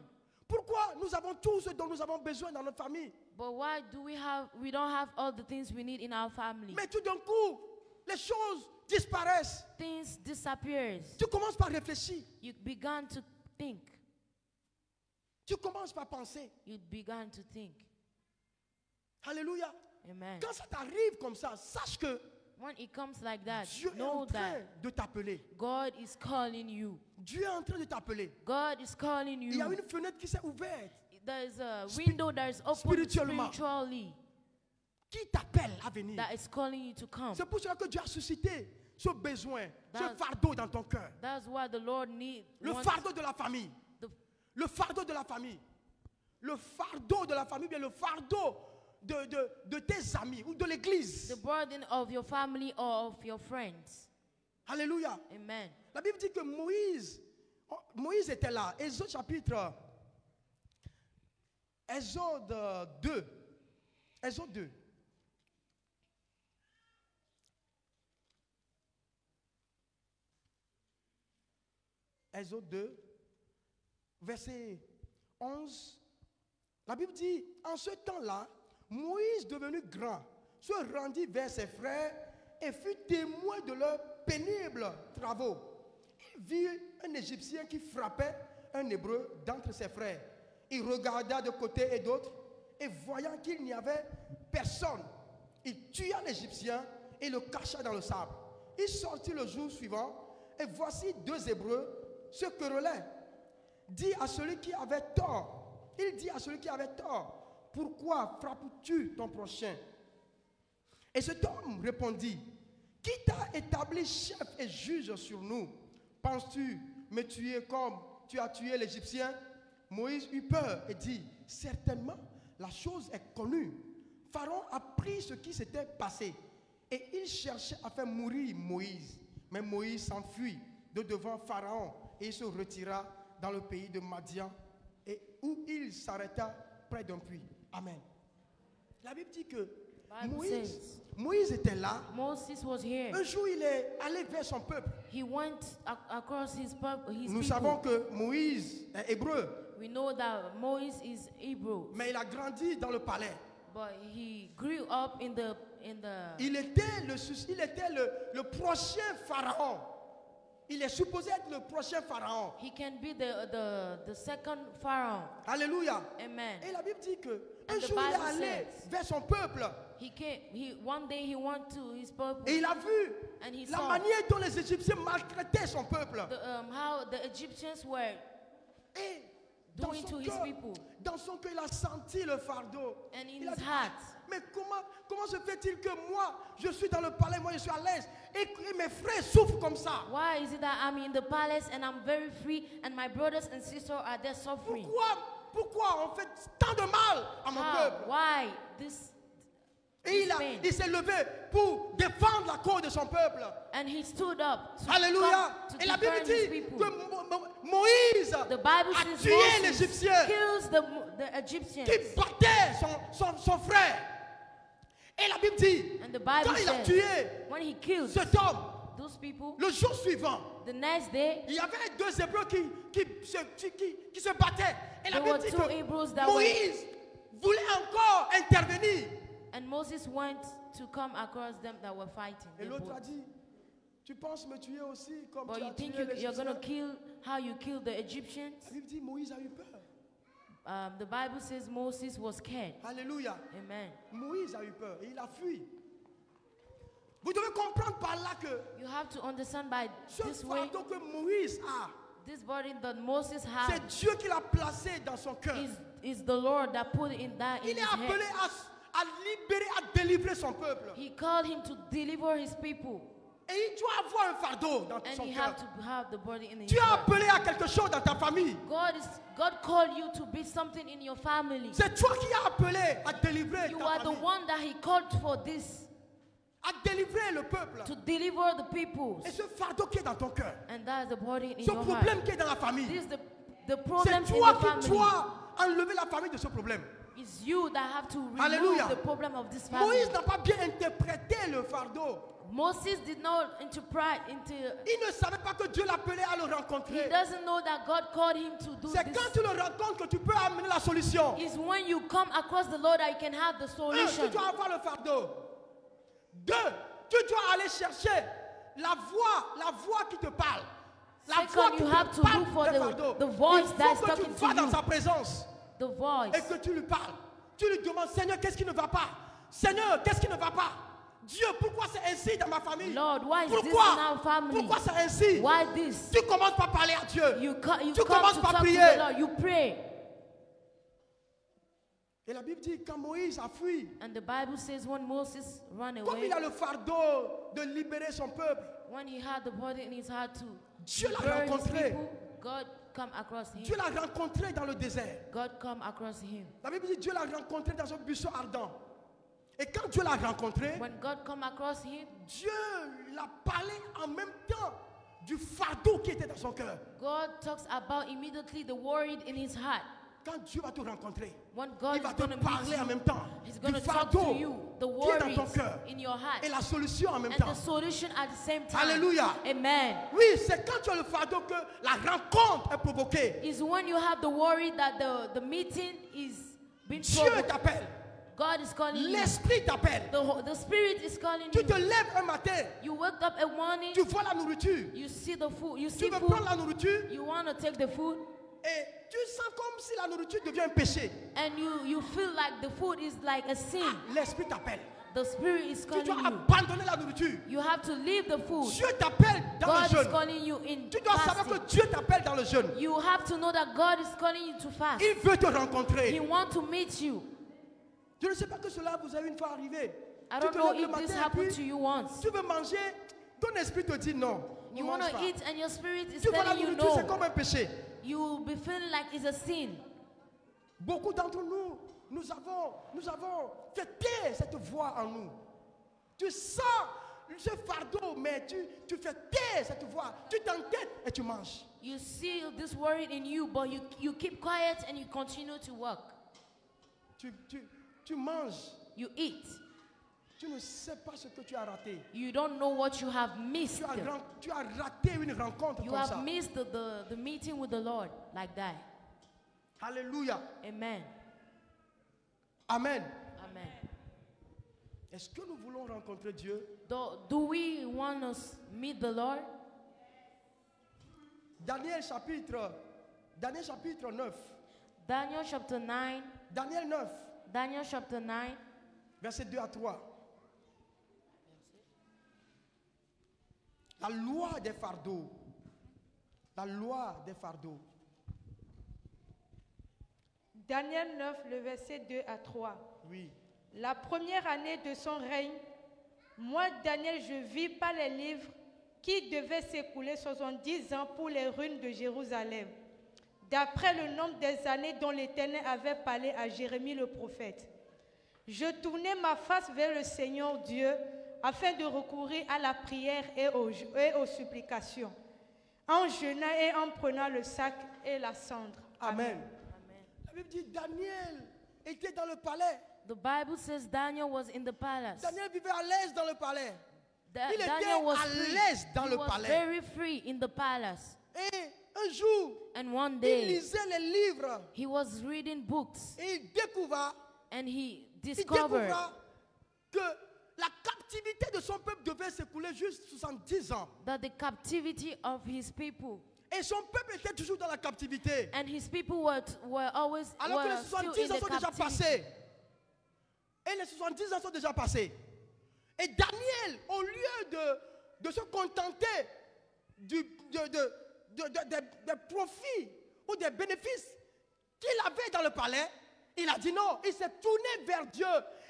Pourquoi nous avons tout ce dont nous avons besoin dans notre famille? But why do we don't have all the things we need in our family? Mais tout d'un coup, les choses disparaissent. Things disappears. Tu commences par réfléchir. You began to think. Tu commences par penser. You began to think. Alléluia. Amen. Quand ça t'arrive comme ça, sache que When it comes like that, Dieu est know en train that de t'appeler. God is calling you. Dieu est en train de t'appeler. God is calling Il y a you. une fenêtre qui s'est ouverte. There is a window that is open spirituellement. spiritually Qui t'appelle à venir. that is calling you to come. C'est pour cela que Dieu a suscité ce besoin, ce That's- fardeau dans ton cœur. That's why the Lord needs Le fardeau de la famille. Le fardeau de la famille. Le fardeau de la famille, bien le fardeau de tes amis ou de l'église. the burden of your family or of your friends. Alléluia. Amen. La Bible dit que Moïse était là. Exode chapitre. Exode 2. Exode 2. Exode 2, verset 11. La Bible dit, en ce temps-là, Moïse, devenu grand, se rendit vers ses frères et fut témoin de leurs pénibles travaux. Il vit un Égyptien qui frappait un Hébreu d'entre ses frères. Il regarda de côté et d'autre, et voyant qu'il n'y avait personne, il tua l'Égyptien et le cacha dans le sable. Il sortit le jour suivant, et voici 2 Hébreux se querellaient. Il dit à celui qui avait tort, pourquoi frappes-tu ton prochain? Et cet homme répondit, qui t'a établi chef et juge sur nous? Penses-tu me tuer comme tu as tué l'Égyptien? Moïse eut peur et dit, certainement la chose est connue. Pharaon apprit ce qui s'était passé et il cherchait à faire mourir Moïse. Mais Moïse s'enfuit de devant Pharaon et il se retira dans le pays de Madian et où il s'arrêta près d'un puits. Amen. La Bible dit que Moïse était là. Moses was here. Un jour, il est allé vers son peuple. He went across his Nous people. savons que Moïse est hébreu, We know that Moses is Hebrew, mais il a grandi dans le palais. but he grew up in the. Il était le prochain pharaon. il est supposé être le prochain pharaon. He can be the second Pharaoh. Alléluia. Amen. Et la Bible dit que un And the jour il est Bible allé says- vers son peuple One day he went to his people. et il a vu And he la saw manière dont les Égyptiens maltraitaient son peuple. how the Egyptians were Et doing to his people. dans son cœur, il a senti le fardeau. And in Il a his dit, heart. mais comment se fait-il que moi, je suis dans le palais, moi je suis à l'aise, et mes frères souffrent comme ça? Why is it that I'm in the palace and I'm very free and my brothers and sisters are there suffering? Pourquoi on fait tant de mal à mon peuple? Why this Et pain? il s'est levé pour défendre la cause de son peuple. And he stood up to, Alléluia. come to Et la Bible defend his dit people. que Moïse The Bible a says tué Moses l'Égyptien kills the Egyptians. qui battait son frère. Et la Bible dit, And the Bible quand il a says tué when he killed cet homme, those people, le jour suivant, the next day il y avait deux Hébreux qui se battaient. Et la there Bible were dit two que Hebrews that were, Moïse voulait encore intervenir. and Moses went to come across them that were fighting. Et They l'autre both. a dit, tu penses me tuer aussi comme But tu you as think tué you're going to l'Égyptien? kill how you killed the Egyptians? La Bible dit, Moïse a eu peur. The Bible says Moses was scared. Alléluia. Amen. Moïse a eu peur et il a fui. Vous devez comprendre par là que You have to understand by ce this way, fardeau que Moïse a, this burden that Moses c'est had Dieu qui l'a placé dans son cœur. is the Lord that put in that in Il his est appelé head. à libérer, à délivrer son peuple. He called him to deliver his people, Et il doit avoir un fardeau dans and son he cœur. had to have the burden in his Tu es heart. appelé à quelque chose dans ta famille. God called you to be something in your family. C'est toi qui as appelé à délivrer You ta are the famille, one that he called for this, à délivrer le peuple. to deliver the people. Et ce fardeau qui est dans ton cœur, And that's the burden in ce your problème heart. qui est dans la famille, This is the c'est problem in toi the qui family. dois enlever la famille de ce problème. It's you that have to remove Alléluia. the problem of this family. Moïse n'a pas bien interprété le fardeau. Moses did not interpret into. Il ne savait pas que Dieu l'appelait à le He rencontrer. doesn't know that God called him to do C'est this. quand tu le rencontres que tu peux amener la solution. Is when you come across the Lord that you can have the Un, solution. tu dois avoir le fardeau. Deux, tu dois aller chercher la voix qui te parle. La Second, voix qui you te have to parle look for des the fardeaux. voice Il that is faut que tu talking to vas dans you. sa présence The voice. et que tu lui parles. Tu lui demandes, Seigneur, qu'est-ce qui ne va pas? Seigneur, qu'est-ce qui ne va pas? Dieu, pourquoi c'est ainsi dans ma famille? Lord, why is this in Pourquoi? our family? Pourquoi c'est ainsi? Why this? Tu commences par parler à Dieu. You Tu come commences to par talk to prier. the Lord. You pray. Et la Bible dit, quand Moïse a fui, And the Bible says when Moses ran comme away, il a le fardeau de libérer son peuple, when he had the burden in his heart to Dieu l'a deliver his rencontré. people, God come across him. Dieu l'a rencontré dans le désert. God come across him. La Bible dit, Dieu l'a rencontré dans un buisson ardent. Et quand Dieu l'a rencontré, When God come across him, Dieu l'a parlé en même temps du fardeau qui était dans son cœur. God talks about immediately the worried in his heart. Quand Dieu va te rencontrer, When God il va is te going to parler meet en même you, temps He's du going to talk fardeau to you, the qui est dans worries ton cœur in your heart, et la solution en même and temps. the solution at the same time. Alléluia. Amen. Oui, c'est quand tu as le fardeau que la rencontre est provoquée. Is when you have the worry that the meeting is being Dieu provoked. t'appelle. God is calling you. L'Esprit t'appelle. The Spirit is calling Tu you. te lèves un matin, You wake up a morning, tu vois la nourriture. you see the food, you Tu see veux food, prendre la nourriture you want to take the food, et tu sens comme si la nourriture devient un péché. and you feel like the food is like a sin. L'Esprit t'appelle. The Spirit is Tu calling dois you. abandonner la nourriture. You have to leave the food. Dieu t'appelle dans le God is jeûne. calling you in Tu dois savoir fasting. que Dieu t'appelle dans le jeûne. You have to know that God is calling you to fast. Il veut te He rencontrer. wants to meet you. Je ne sais pas que cela vous avez une fois arrivé. I Tu don't te know lèves le if this matin et happened puis to you once. tu veux manger, ton esprit te dit non. Ne You mange want to pas. eat and your spirit is Tu vois la telling you nourriture, c'est no. comme un péché. You will be feeling like it's a sin. Beaucoup d'entre nous, nous avons fait taire cette voix en nous. Tu sens ce fardeau, mais tu fais taire cette voix. Tu t'entêtes et tu manges. You see this worry in you, but you keep quiet and you continue to work. Tu manges. You eat. Tu ne sais pas ce que tu as raté. You don't know what you have missed. Tu as raté une rencontre You comme ça. have missed the meeting with the Lord like that. Alléluia. Amen. Amen. Amen. Est-ce que nous voulons rencontrer Dieu? Do we want to meet the Lord? Daniel chapitre 9. Daniel chapter 9. Daniel 9, Daniel chapter 9. versets 2 à 3. La loi des fardeaux. La loi des fardeaux. Daniel 9, le verset 2 à 3. Oui. La première année de son règne, moi, Daniel, je vis par les livres qui devaient s'écouler 70 ans pour les ruines de Jérusalem, d'après le nombre des années dont l'Éternel avait parlé à Jérémie le prophète. Je tournai ma face vers le Seigneur Dieu afin de recourir à la prière et aux supplications, en jeûnant et en prenant le sac et la cendre. Amen. La Bible dit Daniel était dans le palais. The Bible says Daniel was in the palace. Daniel vivait à l'aise dans le palais. Il était Daniel was à free. l'aise dans He le was palais. very free in the palace. Et un jour, And one il day, lisait les livres he was reading books et il découvra and he discovered que la captivité de son peuple devait s'écouler juste 70 ans. that the captivity of his people Et son peuple était toujours dans la captivité. and his people were always Alors que les still 70 in ans the sont déjà captivity. passés. Et les 70 ans sont déjà passés. Et Daniel, au lieu de se contenter des profits ou des bénéfices qu'il avait dans le palais, il a dit non, il s'est tourné vers Dieu.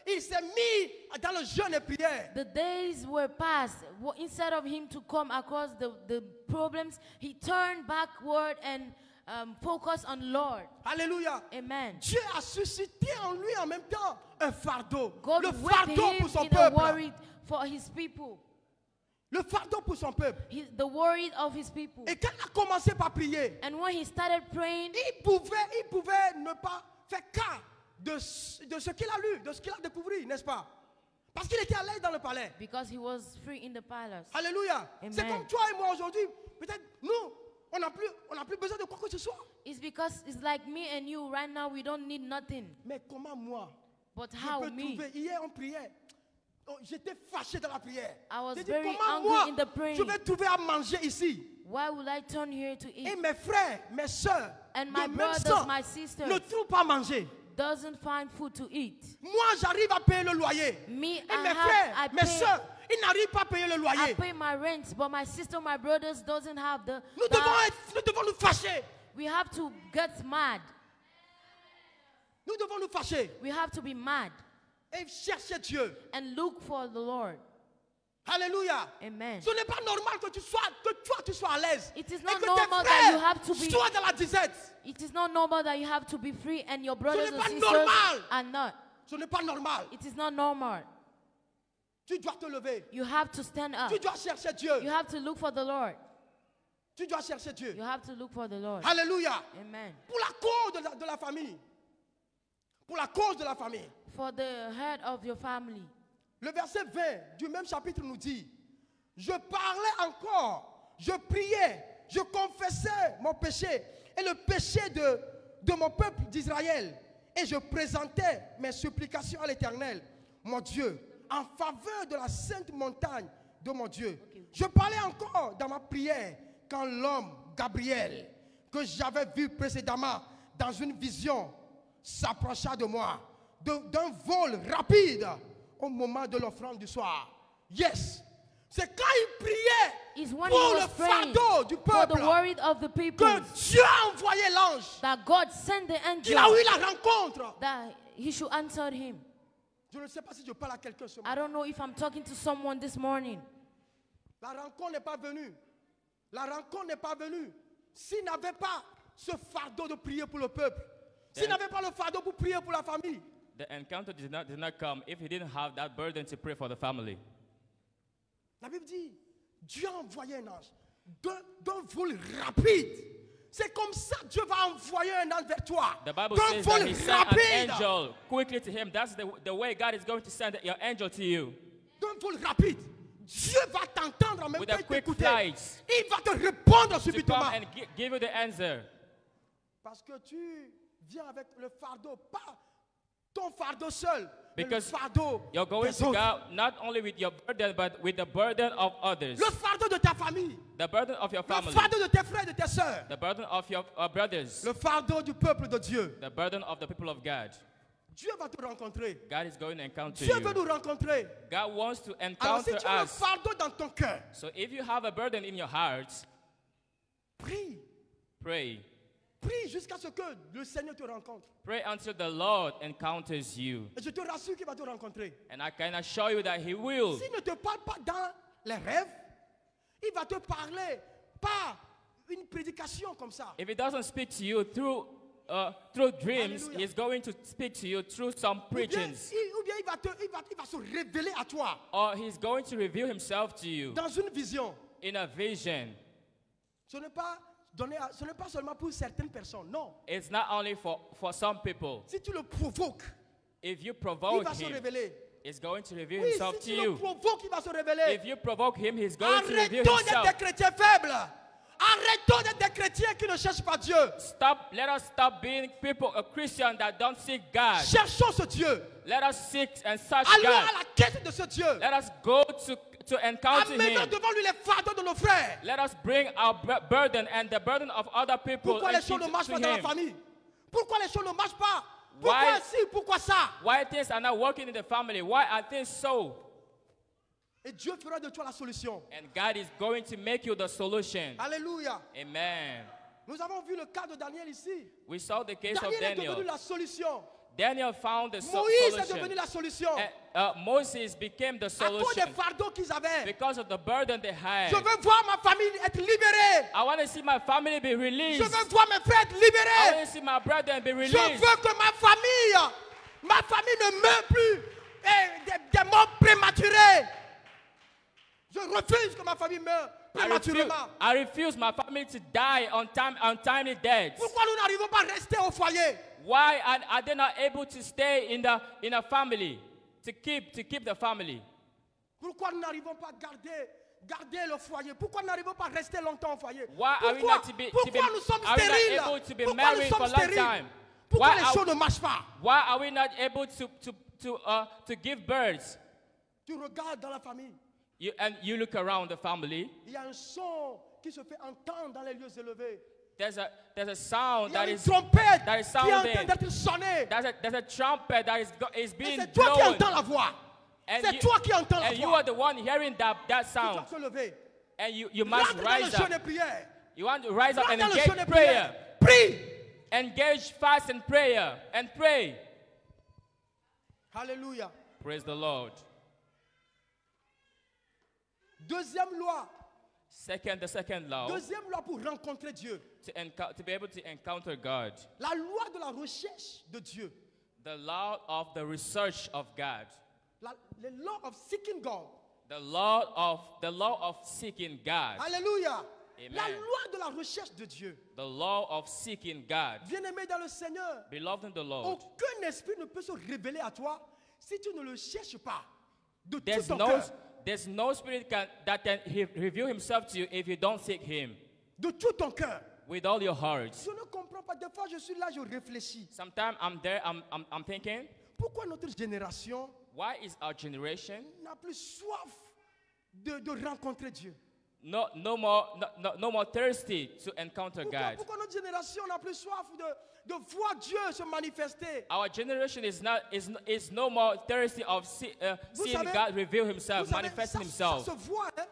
Il s'est mis dans le jeûne et prière. The days were past. Instead of him to come across the problems, he turned backward and focused on Lord. Alléluia. Amen. Dieu a suscité en lui en même temps un fardeau. God Le with fardeau him pour son in a peuple. worry for his people. Le fardeau pour son peuple. The worry of his people. Et quand il a commencé par prier, And when he started praying, il pouvait ne pas faire cas de ce qu'il a lu, de ce qu'il a découvert, n'est-ce pas? Parce qu'il était à l'aise dans le palais. because he was free in the palace. Alléluia. Amen. C'est comme toi et moi aujourd'hui. Peut-être nous, on n'a plus besoin de quoi que ce soit. It's because it's like me and you right now, we don't need nothing. Mais comment moi, But je how peux me? trouver? Hier, on priait. Oh, j'étais fâché dans la prière. I was J'ai dit, very comment angry moi, in the praying. je vais trouver à manger ici? Why will I turn here to Et eat? mes frères, mes soeurs, And de my même brothers, sang, my sisters ne trouvent pas à manger. doesn't find food to eat. Moi, j'arrive à payer le loyer. Me, Et mes I frères, mes pay, soeurs, ils n'arrivent pas à payer le I loyer. pay my rent, but my sister, my brothers doesn't have the. Nous devons nous fâcher. We have to get mad. Nous devons nous fâcher We have to be mad et chercher Dieu. and look for the Lord. Alléluia. Amen. Ce n'est pas normal que toi tu sois à l'aise. It is Et not que normal tes that you frères have to be. soient dans la disette. It is not normal that you have to be free and your brothers n'est and pas sisters normal. are not. Ce n'est pas normal. It is not normal. Tu dois te lever. You have to stand up. Tu dois chercher Dieu. You have to look for the Lord. Tu dois chercher Dieu. You have to look for the Lord. Alléluia. Amen. Pour la cause de la famille. Pour la cause de la famille. For the head of your family. Le verset 20 du même chapitre nous dit, je parlais encore, je priais, je confessais mon péché et le péché de mon peuple d'Israël. Et je présentais mes supplications à l'Éternel, mon Dieu, en faveur de la sainte montagne de mon Dieu. Je parlais encore dans ma prière quand l'homme Gabriel, que j'avais vu précédemment dans une vision, s'approcha de moi d'un vol rapide au moment de l'offrande du soir. Yes, c'est quand il priait Is when pour he le was praying fardeau du for the peuple worry of the people que Dieu a envoyé l'ange. that God sent the Il a eu angel la rencontre. that he should answer him. Je ne sais pas si je parle à quelqu'un ce I matin. don't know if I'm talking to someone this morning. La rencontre n'est pas venue. La rencontre n'est pas venue. S'il n'avait pas ce fardeau de prier pour le peuple, s'il n'avait pas le fardeau pour prier pour la famille, The encounter did not come if he didn't have that burden to pray for the family. la Bible dit, Dieu a envoyé un ange d'un vol rapide. C'est comme ça que Dieu va envoyer un ange vers toi. The Bible D'un says vol that he sent an rapide. angel quickly to him. That's the way God is going to send your angel to you. D'un vol rapide. Dieu va t'entendre en même With temps a et quick t'écouter. flight. Il va te répondre To subitement. come and give you the answer. Parce que tu viens avec le fardeau, pas ton fardeau seul, mais le Because fardeau you're going des to autres. go not only with your burden, but with the burden of others. Le fardeau de ta famille, The burden of your le family. fardeau de tes frères et de tes sœurs, The burden of your brothers. le fardeau du peuple de Dieu. The burden of the people of God. Dieu va te rencontrer. God is going to encounter Dieu veut you. nous rencontrer. God wants to Alors si encounter tu as un us. fardeau dans ton cœur, So if you have a burden in your heart, prie. pray. Prie jusqu'à ce que le Seigneur te rencontre. Pray until the Lord encounters you. Et je te rassure qu'il va te rencontrer. And I can assure you that He will. S'il ne te parle pas dans les rêves, il va te parler par une prédication comme ça. If He doesn't speak to you through dreams, Hallelujah. He's going to speak to you through some Ou bien, preachings. il va se révéler à toi Or He's going to reveal Himself to you dans une vision. in a vision. Ce n'est pas seulement pour certaines personnes, non. It's not only for some people. Si tu le provoques, If you il provoke va se Him, révéler. He's going to reveal Oui, Himself si to tu le you. provoques, il va se révéler. If you provoke Him, He's going to reveal Arrêtons d'être des Himself. chrétiens faibles. Arrêtons d'être des chrétiens qui ne cherchent pas Dieu. Let us stop being people, a Christian that don't seek God. Cherchons ce Dieu. Let us seek and search Allons God. à la quête de ce Dieu. Let us go to encounter Amenons Him. devant lui les fardeaux de nos frères. Let us bring our burden and the burden of other people Pourquoi and les choses keep ne marchent to pas dans la Him. famille? Pourquoi les choses ne marchent pas? Pourquoi Why- ci? Pourquoi ça? Why things are not working in the family? Why are things so? Et Dieu fera de toi la solution. And God is going to make you the solution. Alléluia. Amen. Nous avons vu le cas de Daniel ici. We saw the case of Daniel est devenu Daniel. la solution. Daniel found the Moïse est devenu solution. la solution. Moses became the À cause des solution fardeaux qu'ils avaient. because of the burden they had. Je veux voir ma famille être libérée. I want to see my family be Je released. veux voir mes frères être I libérés. want to see my brethren be Je released. veux que ma famille ne meure plus. Et des morts prématurés. Je refuse que ma famille meure prématurément. I refuse my family to die untimely deaths. Pourquoi nous n'arrivons pas à rester au foyer? Why are they not able to stay in a family to keep the family? Pourquoi nous n'arrivons pas à garder le foyer? Pourquoi nous n'arrivons pas à rester longtemps au foyer? Why are we Pourquoi, not to be pourquoi nous sommes are we stériles? not able to be Pourquoi nous married for a sommes long stériles? time? Pourquoi Why les are- choses ne marchent pas? Why are we not able to give birth? Tu regardes dans la famille. You look around the family. Il y a un son qui se fait entendre dans les lieux élevés. There's a Il sound y a that une is trompette that is qui est en train sounding. d'être sonnée. There's a trumpet that is Et being c'est toi qui blown. entends la voix. And C'est toi qui entends la and you voix. are the one hearing that Tu dois sound. te lever. And you must Rentre dans le rise jeûne up. et prière. You want to rise up Rentre and dans le jeûne engage et prière. prayer. Prie. Engage fast in prayer and pray. Alléluia. Praise the Lord. Deuxième loi. The second law Deuxième loi pour rencontrer Dieu. to be able to encounter God. La loi de la recherche de Dieu. The law of the research of God. The law of seeking God. The law of seeking God. Alléluia. Amen. La loi de la recherche de Dieu. The law of seeking God. Bien-aimé dans le Seigneur, Beloved in the Lord. aucun esprit ne peut se révéler à toi si tu ne le cherches pas de tout There's ton no, cœur, there's no spirit that can reveal himself to you if you don't seek him de tout ton cœur. with all your heart. Je ne comprends pas. Des fois, je suis là, je réfléchis. Sometimes I'm there, I'm thinking, Pourquoi notre génération why is our generation n'a plus soif de rencontrer Dieu? no more thirsty to encounter God? Pourquoi notre génération n'a plus soif de voir Dieu se manifester? Our generation is no more thirsty of seeing savez- God reveal Vous himself, savez, manifesting ça himself. se voit, hein?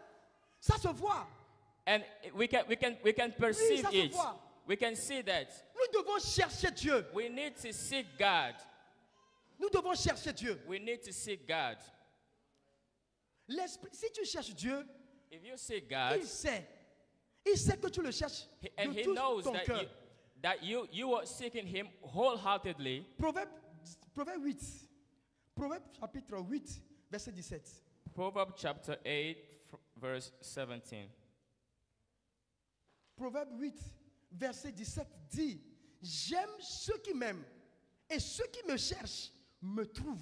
Ça se voit. And we can perceive ça se it. voit. We can see that. Nous devons chercher Dieu. We need to seek God. Nous devons chercher Dieu. We need to seek God. Si tu cherches Dieu, If you seek God, il sait. Il sait que tu le cherches and de He tout knows ton that cœur. you are seeking Him wholeheartedly. Proverbe 8. Proverbe chapitre 8, verset 17. Proverbs chapter 8, verse 17. Proverbe 8, verset 17 dit, j'aime ceux qui m'aiment et ceux qui me cherchent me trouvent.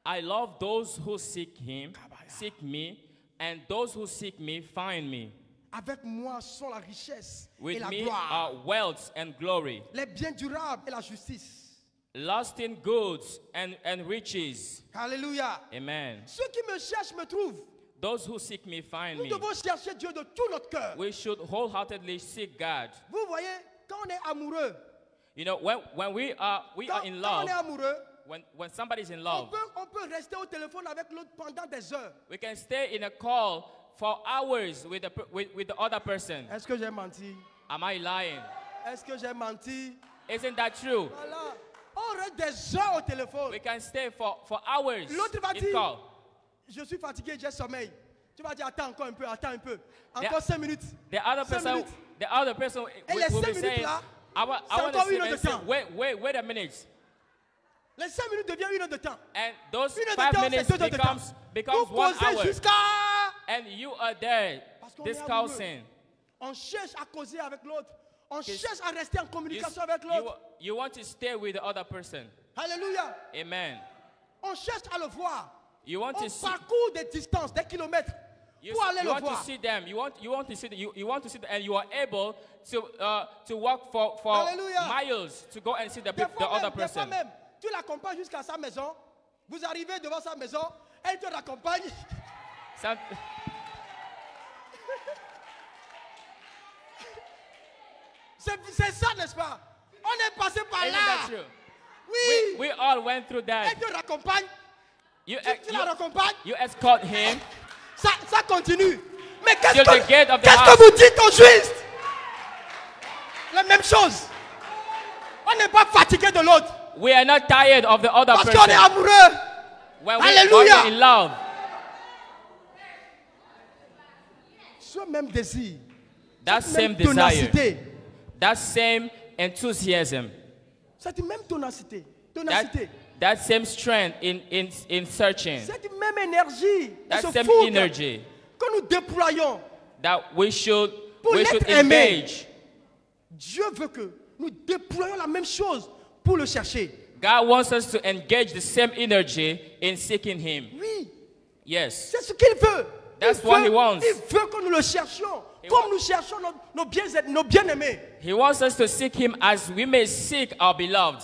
I love those who seek Him, seek me, and those who seek me find me. Avec moi sont la richesse et With la me gloire, are wealth and glory, les biens durables et la justice. lost in goods and riches. Alléluia. Amen. Ceux qui me cherchent me trouvent. Those who seek me find Nous me. devons chercher Dieu de tout notre cœur. We should wholeheartedly seek God. Vous voyez, quand on est amoureux, You know, when we are in quand love, on est amoureux, when somebody's in on love, peut rester au téléphone avec l'autre pendant des heures. we can stay in a call for hours with the other person. Est-ce que j'ai menti? Am I lying? Est-ce que j'ai menti? Isn't that true? Voilà. On reste des heures au téléphone. We can stay for hours L'autre va in dire, call. je suis fatigué, j'ai sommeil. Tu vas dire, attends encore un peu, attends un peu. Encore 5 minutes. The other 5 person, minutes. the other person Et les will 5 be minutes saying, là, I c'est want encore to une heure de say, temps. wait a minute. Les 5 minutes deviennent une heure de temps. And those Une heure de 5 temps, minutes c'est 2 heures de temps. becomes Vous 1 causez hour. jusqu'à... And you are there Parce qu'on est discussing. On cherche à causer avec l'autre. On cherche à rester en communication avec You, l'autre. you want to stay with the other person. Alléluia. Amen. On cherche à le voir. You want On to see. parcourt des distances, des kilomètres pour aller You le want to voir. see them. You want to see. You want to see them, and you are able to walk for Hallelujah. miles to go and see the Des fois other même, des fois person. même, tu l'accompagnes jusqu'à sa maison. Vous arrivez devant sa maison, elle te raccompagne. Some- C'est ça, n'est-ce pas? On est passé par Isn't that là. true? Oui. We all went through that. Elle te raccompagne. You, Tu la raccompagnes. you escort him Ça continue. Mais till the gate of the qu'est-ce house. que vous dites au juste? La même chose. On n'est pas fatigué de l'autre. We are not tired of the other Parce qu'on est person. amoureux. When Hallelujah. we're in love, Ce même désir. that cette same même desire, ténacité. that same enthusiasm, Cette même ténacité. that same strength in searching, Cette même énergie. that ce same fougue energy que nous déployons. that we should Pour l'être aimé. engage. Dieu veut que nous déployions la même chose pour le chercher. God wants us to engage the same energy in seeking Him. Oui, Yes. c'est ce qu'il veut. That's il what veut, he wants. Il veut que nous le cherchions. He Comme wa- nous cherchons nos bien-aimés. He wants us to seek Him as we may seek our beloved.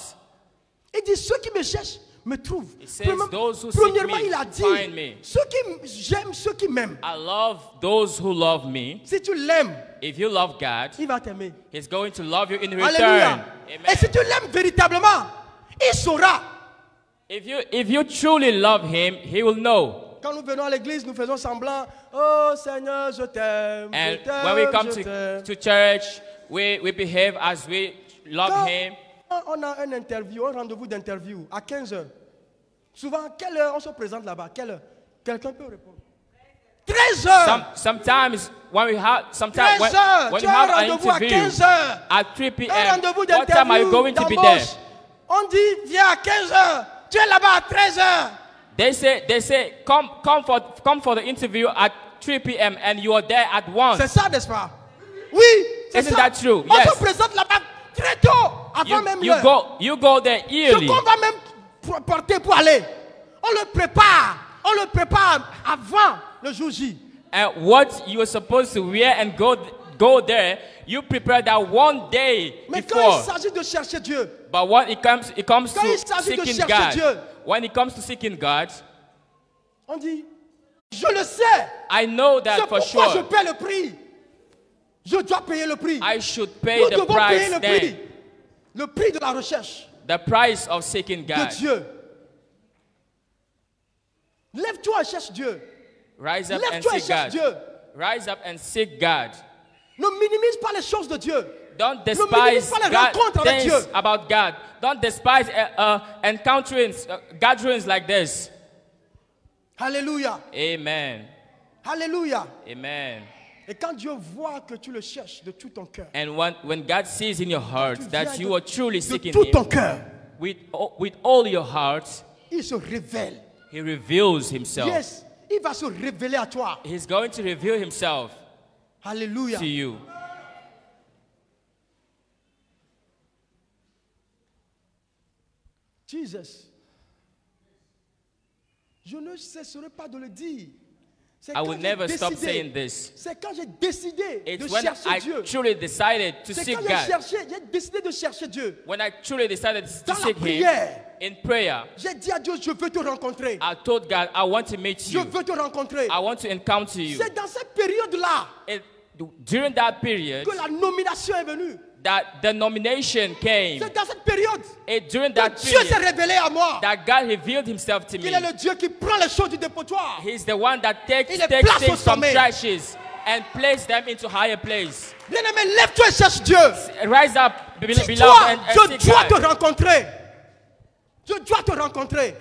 Il dit, ceux qui me cherchent me trouvent. He says, those who seek Premièrement, me il a dit, find me. j'aime ceux qui m'aiment. I love those who love me. Si tu l'aimes, If you love God, il va t'aimer. He's going to love you in return. Alléluia. Amen. Et si tu l'aimes véritablement, il saura. If you truly love Him, He will know. Quand nous venons à l'église, nous faisons semblant. Oh Seigneur, je t'aime. And Je t'aime, when we come je t'aime. to church, we behave as we love Quand Him. on a un interview, un rendez-vous d'interview à 15h. Souvent, quelle heure on se présente là-bas? Quelle heure? Quelqu'un peut répondre. 13h. Sometimes when we have 13 heures. when Tu you as un have an rendez-vous à interview 15h. at 3 Un p.m., rendez-vous what time are you d'interview, going to be there? d'embauche. On dit, viens à 15h. Tu es là-bas à 13h. They say come for the interview at 3 p.m. and you are there at 1. C'est ça, n'est-ce pas? Oui, c'est Isn't ça. that true? On Yes. se présente là-bas très tôt, avant même l'heure. You go there Ce early. qu'on va même porter pour aller, on le prépare avant le jour J. And what you are supposed to wear and go there, you prepare that one day Mais quand il before. s'agit de chercher Dieu, But when it comes Quand il to s'agit de seeking chercher God, Dieu. when it comes to seeking God, on dit, je le sais, I know c'est that for pourquoi je sure. paie le prix. Je dois payer le prix. I should pay Nous the devons payer price le prix. then. Le prix de la recherche The price of seeking de God. Dieu. Lève-toi et cherche Dieu. Rise up and Lève-toi et seek cherche God. Dieu. Rise up and seek God. Ne minimise pas les choses de Dieu. Don't minimise despise pas les rencontres avec things Dieu. about God. Don't despise encounterings, gatherings like this. Alléluia. Amen. Alléluia. Amen. Et quand Dieu voit que tu le cherches de tout ton cœur, And when God sees in your heart tu that viens you are truly de seeking tout ton Him cœur, with all your heart, il se révèle. He reveals Himself. Yes, il va se révéler à toi. He's going to reveal Himself Alléluia. to you. Jesus. Je ne cesserai pas de le dire. C'est I quand will j'ai never stop décidé- saying this. C'est quand j'ai décidé de It's when chercher I Dieu. truly decided to C'est seek quand God. j'ai décidé de chercher Dieu. When I truly decided to Dans la seek Him prière, in prayer, j'ai dit à Dieu, je veux te rencontrer. I told God, I want to meet Je you. veux te rencontrer. I want to encounter you. C'est dans cette période-là During that period, que la nomination est venue. that the nomination came. C'est dans cette période During que that Dieu s'est period, révélé à moi. that God revealed Himself to Il me. est le Dieu qui prend les choses du dépotoir. He's the one that takes Il les place au things from sommet. trashes and place them into higher place. Bien-aimé, lève-toi et cherche Dieu. Rise up, beloved, Dis-toi, and je seek dois te God. rencontrer. Je dois te rencontrer.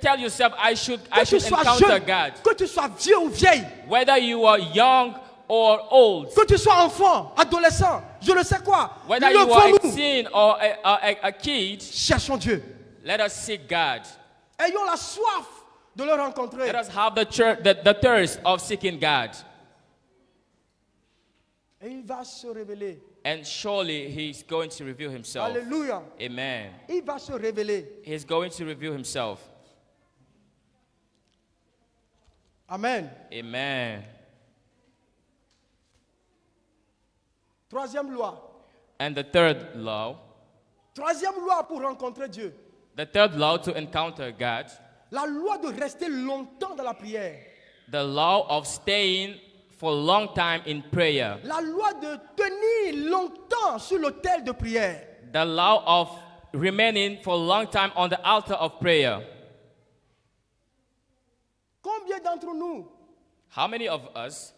Tell yourself, I should Que tu sois encounter jeune, God. que tu sois vieux ou vieille, Whether you are young or old, que tu sois enfant, adolescent, je ne sais quoi. whether you are a Levons-nous. teen or a kid, Cherchons Dieu. let us seek God. Ayons la soif de le rencontrer. Let us have the thirst of seeking God. Et il va se révéler. And surely He's going to reveal Himself. Alléluia. Amen. Il va se révéler. He's going to reveal Himself. Amen. Amen. Troisième loi. And the third law, Troisième loi pour rencontrer Dieu. the third law to encounter God, La loi de rester longtemps dans la prière. the law of staying for a long time in prayer, La loi de tenir longtemps sur l'autel de prière. the law of remaining for a long time on the altar of prayer. Combien d'entre nous How many of us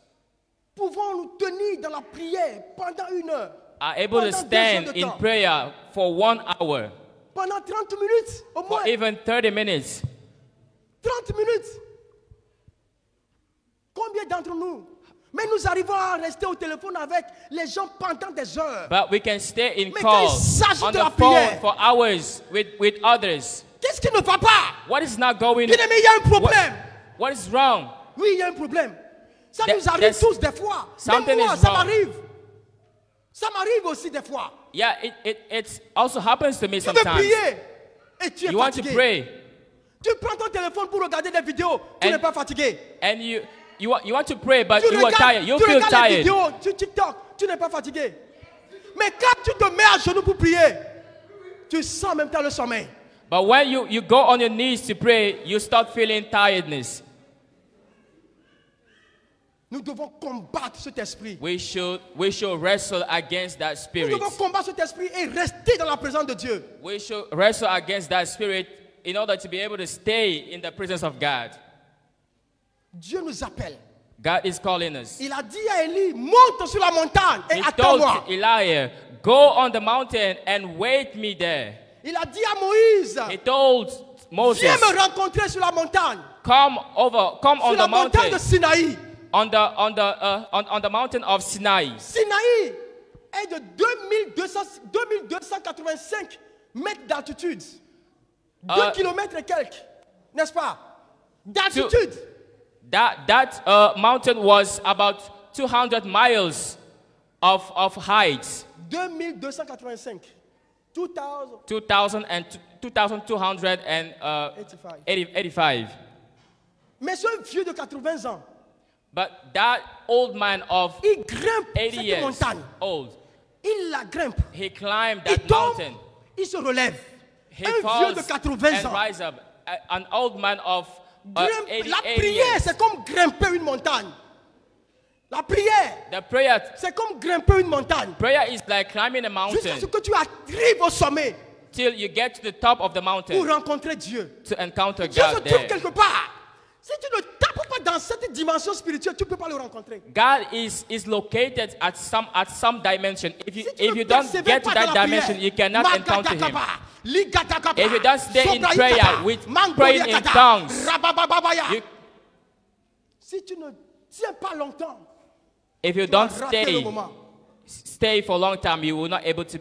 pouvons nous tenir dans la prière pendant 1 heure, are able to pendant 2 heures stand de in temps, prayer for 1 hour, pendant 30 minutes, au moins for even 30 minutes? 30 minutes. Combien d'entre nous? Mais nous arrivons à rester au téléphone avec les gens pendant des heures. But we can stay in Mais quand il call s'agit on de the la phone prière, for hours with others. qu'est-ce qui ne va pas? What is not going? Bien aimé, il y a un problème. What is wrong? Oui, il y a un problème. Ça There- nous arrive there's tous des fois. Même something moi, is ça wrong. m'arrive. Ça m'arrive aussi des fois. Yeah, it also happens to me Tu veux sometimes. prier et tu es You want to fatigué. pray Tu prends ton téléphone pour regarder des vidéos. Tu And- n'es pas fatigué. and you want to pray, but Tu you are tired. You feel regardes les tired. vidéos sur TikTok. Tu n'es pas fatigué. Mais quand tu te mets à genoux pour prier, tu sens en même temps le sommeil. But when you go on your knees to pray, you start feeling tiredness. Nous devons combattre cet esprit. We should wrestle against that Nous spirit. devons combattre cet esprit et rester dans la présence de Dieu. We should wrestle against that spirit in order to be able to stay in the presence of God. Dieu nous appelle. God is calling us. Il a dit à Élie, monte sur la montagne et He attends-moi. told Elijah, go on the mountain and wait me there. Il a dit à Moïse, He told Moses, viens me rencontrer sur la montagne. come on Sur la the montagne de mountain, Sinaï. on the mountain of Sinai. Sinaï est de 2285 mètres d'altitude. 2 kilomètres et quelques, n'est-ce pas? D'altitude. That mountain was about 200 miles of height. 2285. 2285. Mais ce vieux de 80 ans, But that old man of il grimpe 80 cette years montagne. old, Il la grimpe. he climbed Il that tombe, mountain. il se relève. He Un vieux falls de 80 and ans. rise up. An old man of Grimpe. 80 La prière, years. c'est comme grimper une montagne. La prière, The prayer c'est comme grimper une montagne. is like climbing a Jusqu'à ce mountain que tu arrives au sommet till you get to the top of the pour mountain rencontrer Dieu. to encounter Dieu se God trouve there. quelque part. Si tu ne tapes pas dans cette dimension spirituelle, tu ne peux pas le rencontrer. God is located at some dimension. If Si tu you ne don't persévères get to pas that dans la dimension, prière, you cannot encounter Him. Magatakaba, Ligatakaba, If you don't stay in prayer Sobraïkata, with Mangoliakata, praying in tongues, Rababababaya. you- Si tu ne tiens pas longtemps, if you tu vas don't rater le moment. stay for a long time, you will not able to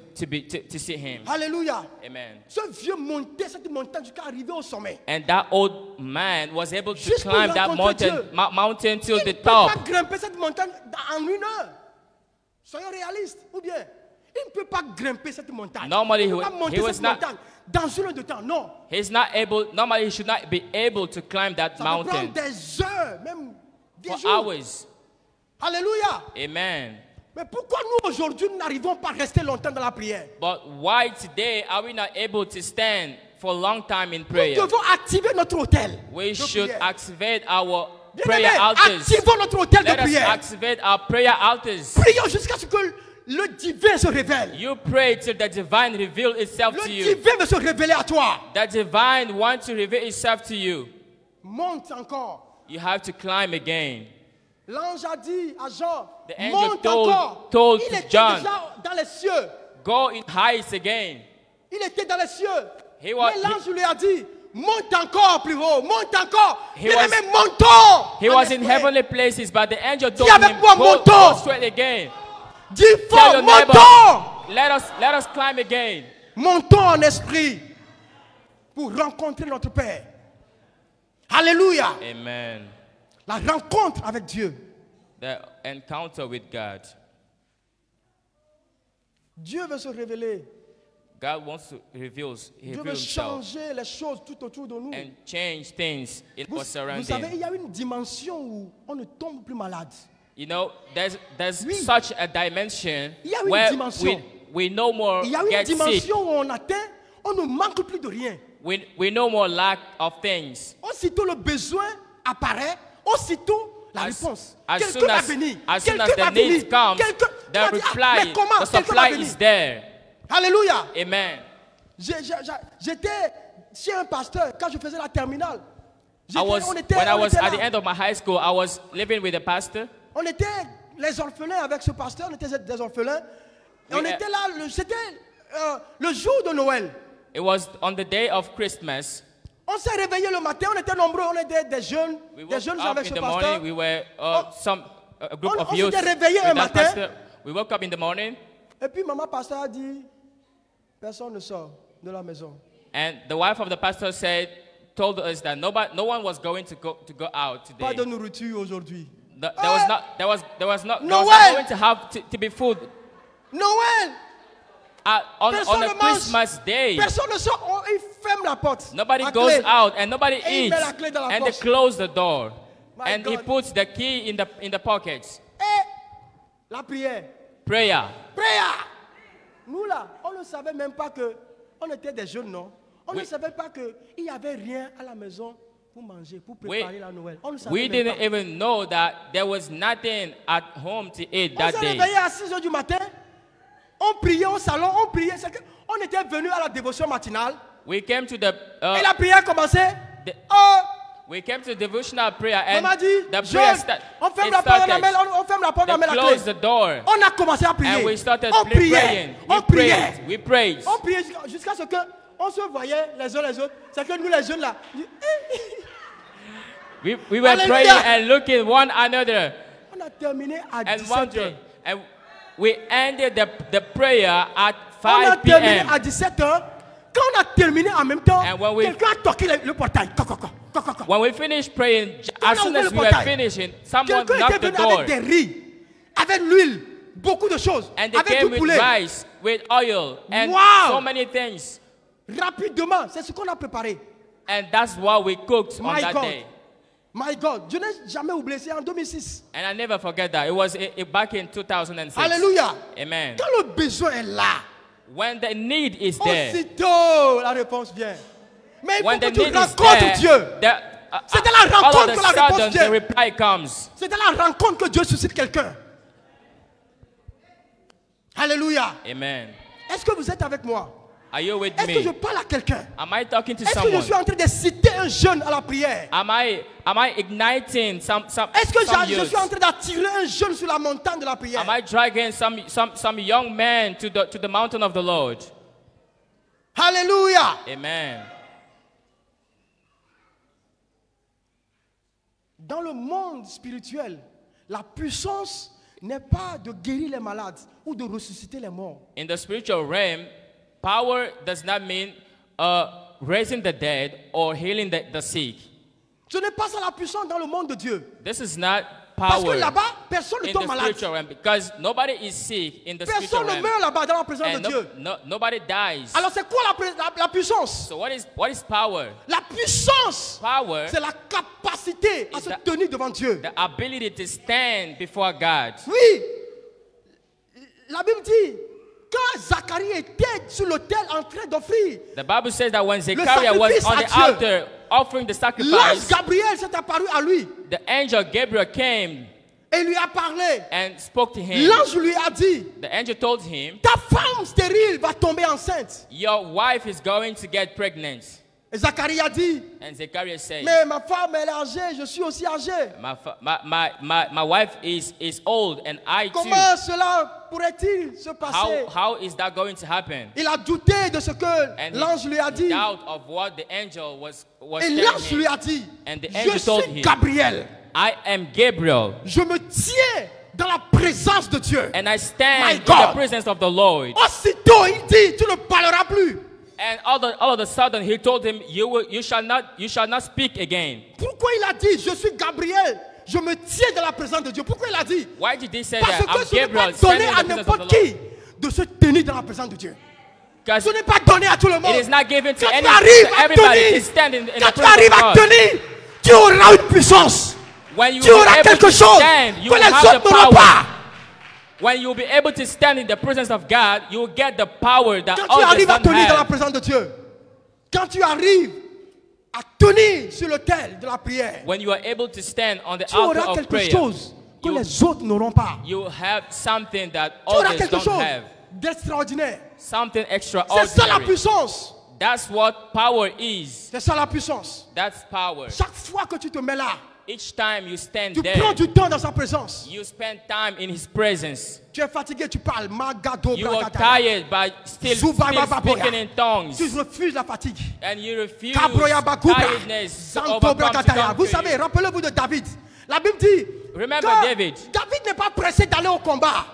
see Him. Alléluia. Amen. Ce vieux montait cette montagne jusqu'à arriver au sommet. And that old man was able to Juste pour climb that rencontrer Dieu. mountain till Il the ne peut pas top. grimper cette montagne en 1 heure. Soyons réalistes. Ou bien, il ne peut pas grimper cette montagne. Normally, il he ne peut pas wa- monter he was cette not- montagne dans 1 heure de temps. Non. He's not able. Normally, he should not be able to climb that Ça peut prendre mountain. des heures, même Des for jours. hours. Alléluia. Amen. Mais pourquoi nous aujourd'hui nous n'arrivons pas à rester longtemps dans la prière? But why today are we not able to stand for a long time in Nous prayer? devons activer notre hôtel. We de should prière. activate our Bien prayer aimé, altars. activons notre hôtel de Let us prière. activate our prayer altars. Prions jusqu'à ce que le divin se révèle. You pray till the divine reveal itself Le to you. divin veut se révéler à toi. The divine wants to reveal itself to you. Monte encore. You have to climb again. L'ange a dit à Jean, The angel monte told- encore. told Il to était John. déjà dans les cieux. Go in heights again. Il était dans les cieux. He was- Mais l'ange lui a dit, monte encore plus haut, monte encore. He Bien was- aimé, montons. He En was in esprit. heavenly places, but the angel told avec him, moi, go montons. straight again. Dis Tell fort, your neighbor, montons. let us climb again. Montons en esprit pour rencontrer notre Père. Alléluia. Amen. La rencontre avec Dieu. The encounter with God. Dieu veut se révéler. God wants to reveal Dieu veut himself changer les choses tout autour de nous. and change things in Vous, our vous savez, surrounding. il y a une dimension où on ne tombe plus malade. You know, there's Oui. such a dimension Il y a une where dimension. we no more Il y a une get sick. dimension où on atteint, on ne manque plus de rien. We no more lack of things. Aussitôt le besoin apparaît, aussitôt la réponse. As Quelqu'un soon va as, venir. as soon as Quelqu'un the va need venir. comes, Quelqu'un- tu the vas dire, ah, reply, mais comment? the Quelqu'un va supply venir. is there. Alléluia. Amen. J'étais chez un pasteur quand je faisais la terminale. When I was at the là. end of my high school, I was living with a pastor. On était les orphelins avec ce pasteur, on était des orphelins. Et Oui, on était là, c'était le jour de Noël. It was on the day of Christmas. On s'est réveillé le matin, on était nombreux, on était des jeunes We des woke jeunes up avec in ce the pasteur. morning. We were a group on of youth s'était réveillé un with that matin. pastor. We woke up in the morning, Et puis maman pasteur a dit, personne ne sort de la maison. and the wife of the pastor told us that no one was going to go out Pas de today. nourriture aujourd'hui. There was not Noël! going to have to be food Noël, on personne a ne mange. Christmas day. Personne ne sort, il ferme la porte. Nobody à goes clé. out and nobody Et il eats, met la clé dans la and they poche. close the door, My and he God. puts the key in the pockets. Et la prière. Prayer. Prière. Nous là, on ne savait même pas que, on était des jeunes, non? On ne Oui. savait pas qu'il n'y avait rien à la maison pour manger, pour We, préparer la Noël. On ne savait we même didn't pas. even know that there was nothing at home to eat On that s'est day. réveillé à 6 h du matin. On priait au salon, on priait. On était venu à la dévotion matinale. We came to the Et la prière commençait. the- Oh, we came to devotional prayer, and maman dit, the prayer jeune, on ferme la porte, on ferme la porte, on met They la closed clé. the door, On a commencé à prier. and we started On priait. praying. On priait. We prayed. On priait jusqu'à ce que on se voyait les uns les autres. C'est que nous les jeunes là. We were Hallelujah. praying and looking one another, On a terminé à and 17 wondering. h. And we ended the prayer at On a 5 terminé p.m. à 17 h. Quand on a terminé en même temps, And when we- quelqu'un a toqué le portail. Coc, coc, coc, coc, coc, coc. When we finished praying, Quand as on a soon ouvert as le we were portail, finishing, someone Quelqu'un knocked était the venu door, avec des riz, avec l'huile, beaucoup de choses, and they avec came du with poulet. rice, with oil, and Wow. so many things. Rapidement, c'est ce qu'on a préparé. And that's what we cooked on My that God. day. My God, je n'ai jamais oublié, c'est en 2006. And I never forget that. It was back in 2006. Alléluia. Amen. Quand le besoin est là, When the need is there, aussitôt la réponse vient. Mais il faut when que the tu need is rencontres there, Dieu. C'est dans la all rencontre of que la a réponse sudden vient. the reply comes. C'est dans la rencontre que Dieu suscite quelqu'un. Alléluia. Amen. Est-ce que vous êtes avec moi? Are you with Est-ce que je me? parle à quelqu'un? Am I talking to Est-ce que je someone? suis en train de citer un jeune à la prière? Am I igniting some Est-ce que je youth? suis en train d'attirer un jeune sur la montagne de la prière? Am I dragging some young man to the mountain of the Lord? Alléluia. Amen. Dans le monde spirituel, la puissance n'est pas de guérir les malades ou de ressusciter les morts. In the spiritual realm, power does not mean raising the dead or healing the sick. Ce n'est pas ça la puissance dans le monde de Dieu. This is not Parce que power là-bas, personne ne in tombe the malade. spiritual realm because nobody is sick in the spiritual Personne ne realm. meurt là-bas dans la présence And de Dieu. nobody dies. Alors c'est quoi la puissance? So what is power? La puissance, Power, c'est la capacité à Is se that- tenir devant Dieu. the ability to stand before God. Oui, la Bible dit, quand Zacharie était sur l'autel en train d'offrir, The Bible says that when Zechariah was sacrifice on à the Dieu. altar offering the l'ange sacrifice, Gabriel s'est apparu à lui the angel Gabriel came et lui a parlé. and spoke to him. L'ange lui a dit, The angel told him, ta femme stérile va tomber enceinte. your wife is going to get pregnant. Et Zacharie a dit, And Zechariah said, mais ma femme elle est âgée, je suis aussi âgé. my wife is old and I too. Comment cela pourrait-il se passer? How is that going to happen? Il a douté de ce que And l'ange lui a he dit. doubt of what the angel was Et telling l'ange lui him. a dit, And the je angel told suis him, Gabriel. I am Gabriel, Je me tiens dans la présence de Dieu. and I My stand in God. the presence of the Lord. Aussitôt, il dit, tu ne parleras plus. And all of a sudden, he told him, you shall not speak again. Pourquoi il a dit, je suis Gabriel, je me tiens dans la présence de Dieu? Pourquoi il a dit? Why did he say Parce that? que I'm ce n'est pas Gabriel, donné standing in à the presence of the n'importe Lord. qui de se tenir dans la présence de Dieu. Because Ce n'est pas donné à tout le monde. it is not given to Quand tu any arrives to à everybody tenir, to stand in the quand tu presence arrives of à God. tenir, tu auras une puissance. When you Tu will be auras able quelque to chose stand, you que will les have the autres n'auront power. pas. When you will be able to stand in the presence of God, you will get the power that Quand tu others arrives à don't tenir dans la have. présence de Dieu, quand tu arrives à tenir sur l'autel de la prière, When you are able to stand on the tu altar auras of quelque prayer, chose que you- les autres n'auront pas. you will have something that Tu auras others quelque don't chose have. d'extraordinaire. Something C'est ça la extraordinary. puissance. That's what power is. C'est ça la puissance. That's power. Chaque fois que tu te mets là, Each time you stand tu there, prends du temps dans sa présence. you spend time in His presence. Tu es fatigué, tu parles. Magado You are brakataya. tired but still Zubabababoya. speaking in tongues. Tu refuses la fatigue. And you refuse Kabroya bakubra. tiredness to Zanto overcome to brakataya. come Vous to savez, you. rappelez-vous de David. La Bible dit Remember que David. David n'est pas pressé d'aller au combat.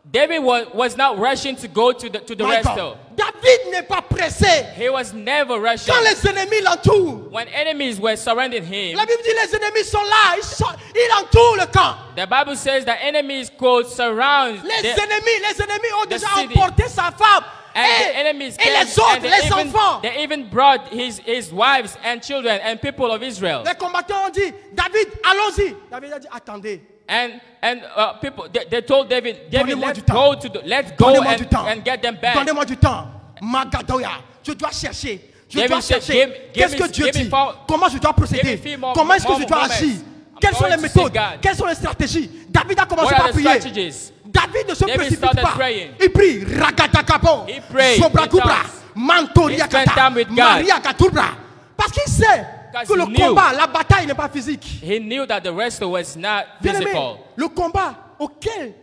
David was not rushing to go to the My God. wrestle. David n'est pas pressé He was never rushing. quand les ennemis l'entourent. When enemies were surrounding him, La Bible dit les ennemis sont là, ils entourent le camp. the Bible says the enemies could surround Les the, ennemis ont the déjà city. emporté sa femme. and the enemies Et came, les autres, and les enfants. they even brought his wives and children and people of Israel. Les combattants ont dit, David, allons-y. David a dit, attendez. And people they told David, Donnez-moi let's du temps. go let's go Donnez-moi du temps. and get them back. Donnez-moi du temps. Magadoya. Je dois chercher. Je David dois said, chercher. give Qu'est-ce me- que Dieu give me dit? four- Comment je dois procéder? give me few more- Comment est-ce que more je dois moments. agir? I'm Quelles sont going les to méthodes? seek God. Quelles sont les stratégies? David a commencé What are par the prier. strategies? David ne se David précipite started pas. praying. Il prie. Ragadakabo. He prayed Sobra in Kubra. tongues. Mantoria He spent Kata. time with God. Maria Katubra. Parce qu'il sait Because que le he knew. combat, la bataille n'est pas physique. He knew that the wrestle was not Bien-aimé, physical. le combat auquel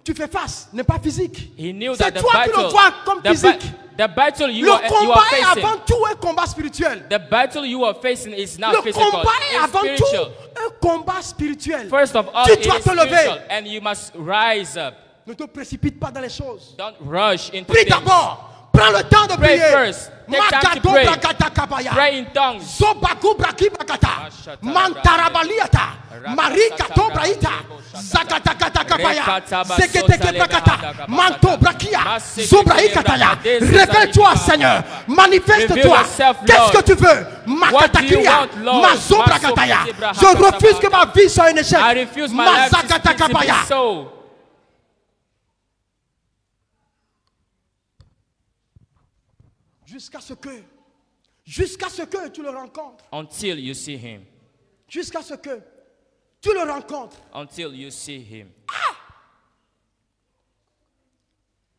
tu fais face n'est pas physique. He knew C'est that the toi qui le battle, vois comme physique. the battle you Le are combat est facing, avant tout un combat spirituel. the battle you are facing is not Le physical, combat est it's avant spiritual. tout un combat spirituel. First of all, Tu it dois is te lever. spiritual, and you must rise up. Ne te précipite pas dans les choses. Don't rush into Prie things. d'abord. Prends le temps de Pray prier. first. Take time to pray. Pray in tongues. Zobaku brakibakata. Mantarabaliata. Marika tobraita. Zakatakata kapaya. Zeketeke brakata. Manto brakia. Zobraikataya. Révèle-toi, Seigneur. Manifeste-toi. Qu'est-ce que tu veux? Makatakria. Mazobrakataya. Je refuse que ma vie soit un échec. I refuse my life to be Mazakatakapaya. so. Jusqu'à ce que tu le rencontres. Until you see him. Jusqu'à ce que tu le rencontres. Until you see him.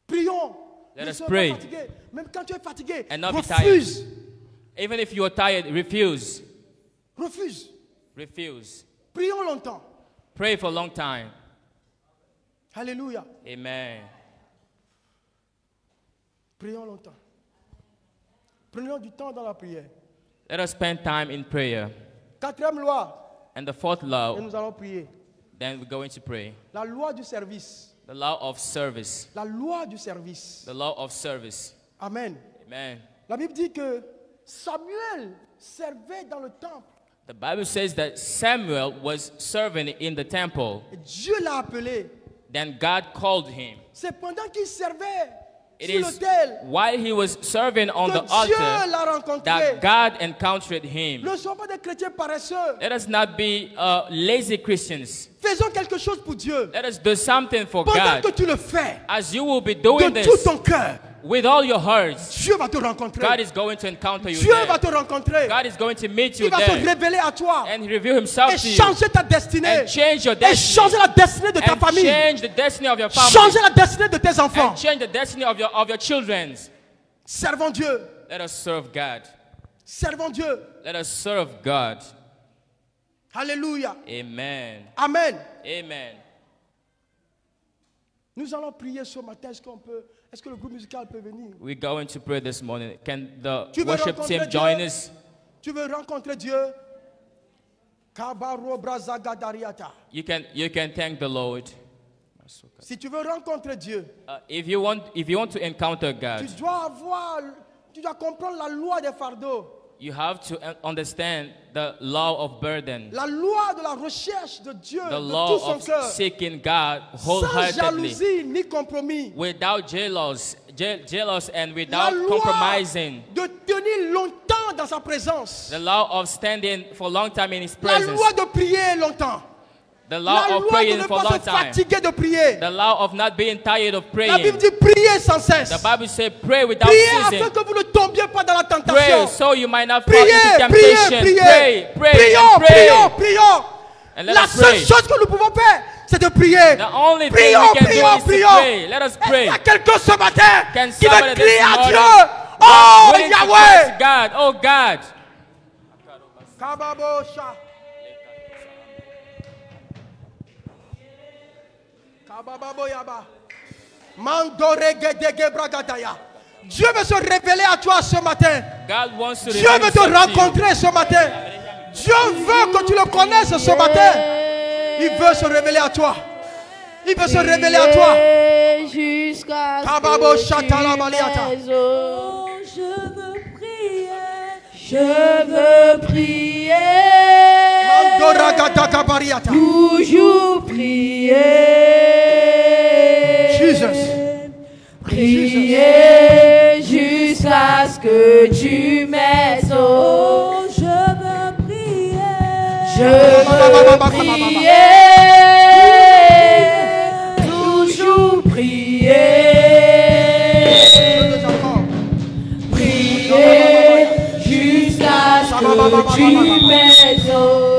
Prions. Let Ne us sois pray. pas fatigué. Même quand tu es fatigué, And not be refuse. Even if you are tired, refuse. Refuse. Refuse. Prions longtemps. Pray for a long time. Alléluia. Amen. Prions longtemps. Prenons du temps dans la prière. Let us spend time in prayer. Quatrième loi. And the fourth Et law, nous allons prier. then we're going to pray. La loi du service. The law of service. La loi du service. The law of service. Amen. Amen. La Bible dit que Samuel servait dans le temple The Bible says that Samuel was serving in the temple. Dieu l'a appelé. Then God called him. C'est pendant qu'il servait It sur is l'autel while he was serving on the que Dieu altar l'a rencontré. that God encountered him. Ne sois pas des chrétiens paresseux. Let us not be lazy Christians. Faisons quelque chose pour Dieu. Let us do something for Pendant que God. tu le fais, As you will be doing de tout this ton cœur, with all your hearts, Dieu va te rencontrer. God is going to encounter you Dieu va there. te rencontrer. God is going to meet you Il va se there révéler à toi and reveal himself et to you changer ta destinée. and change your Et destiny changer la destinée de ta and famille. change the destiny of your family Changer la destinée de tes enfants. and change the destiny of your children's. Servons Dieu. Let us serve God. Servons Dieu. Let us serve God. Alléluia. Amen. Amen. Amen. Nous allons prier ce matin. Est-ce que le groupe musical peut venir? We're going to pray this morning. Can the Tu veux worship rencontrer team Dieu? join us? Tu veux rencontrer Dieu? Kabaro brazagadariata. You can thank the Lord. Si tu veux rencontrer Dieu, If you want to encounter God, tu dois comprendre la loi des fardeaux. you have to understand the law of burden, La loi de la recherche de Dieu the de law tout son of cœur. seeking God Sans wholeheartedly, jalousie ni compromis. without jealous and La without loi compromising. de tenir longtemps dans sa présence. The law of standing for a long time in His La presence. loi de prier longtemps. The La law of loi de praying ne for a pas long se time. fatiguer de prier. The law of not being tired of La Bible praying. dit prier sans cesse. The Bible says pray without Priez afin ceasing. que vous ne tombiez pas dans la Pray tentation. so you might not fall Priez, into priez, temptation. priez. Pray Prions, and pray. prions, prions. And let La us seule pray. chose que nous pouvons faire, c'est de prier. The only thing Prions, we can prions, do is to prions. pray. Let us Est-ce qu'il pray. y a quelqu'un ce matin Can qui veut somebody this crier à morning Dieu? Oh, willing to Yahweh! trust God? Oh God. Kababosha. Kabababoyaba. Mandoregedege bragadaya. Dieu veut se révéler à toi ce matin. God wants to Dieu reveal veut te himself to you. rencontrer ce matin. Dieu veut que tu le connaisses ce matin. Il veut se révéler à toi. Il veut se révéler à toi. Jusqu'à ce Kababo que tu Shatala Baliata. m'aies. Oh, je veux prier. Je veux prier. Mandoragadaka Bariata. Toujours prier. Jesus. Prier jusqu'à ce que tu m'aies. Oh, je veux prier. Je veux prier. Toujours prier. Prier jusqu'à ce que tu m'aies. Oh.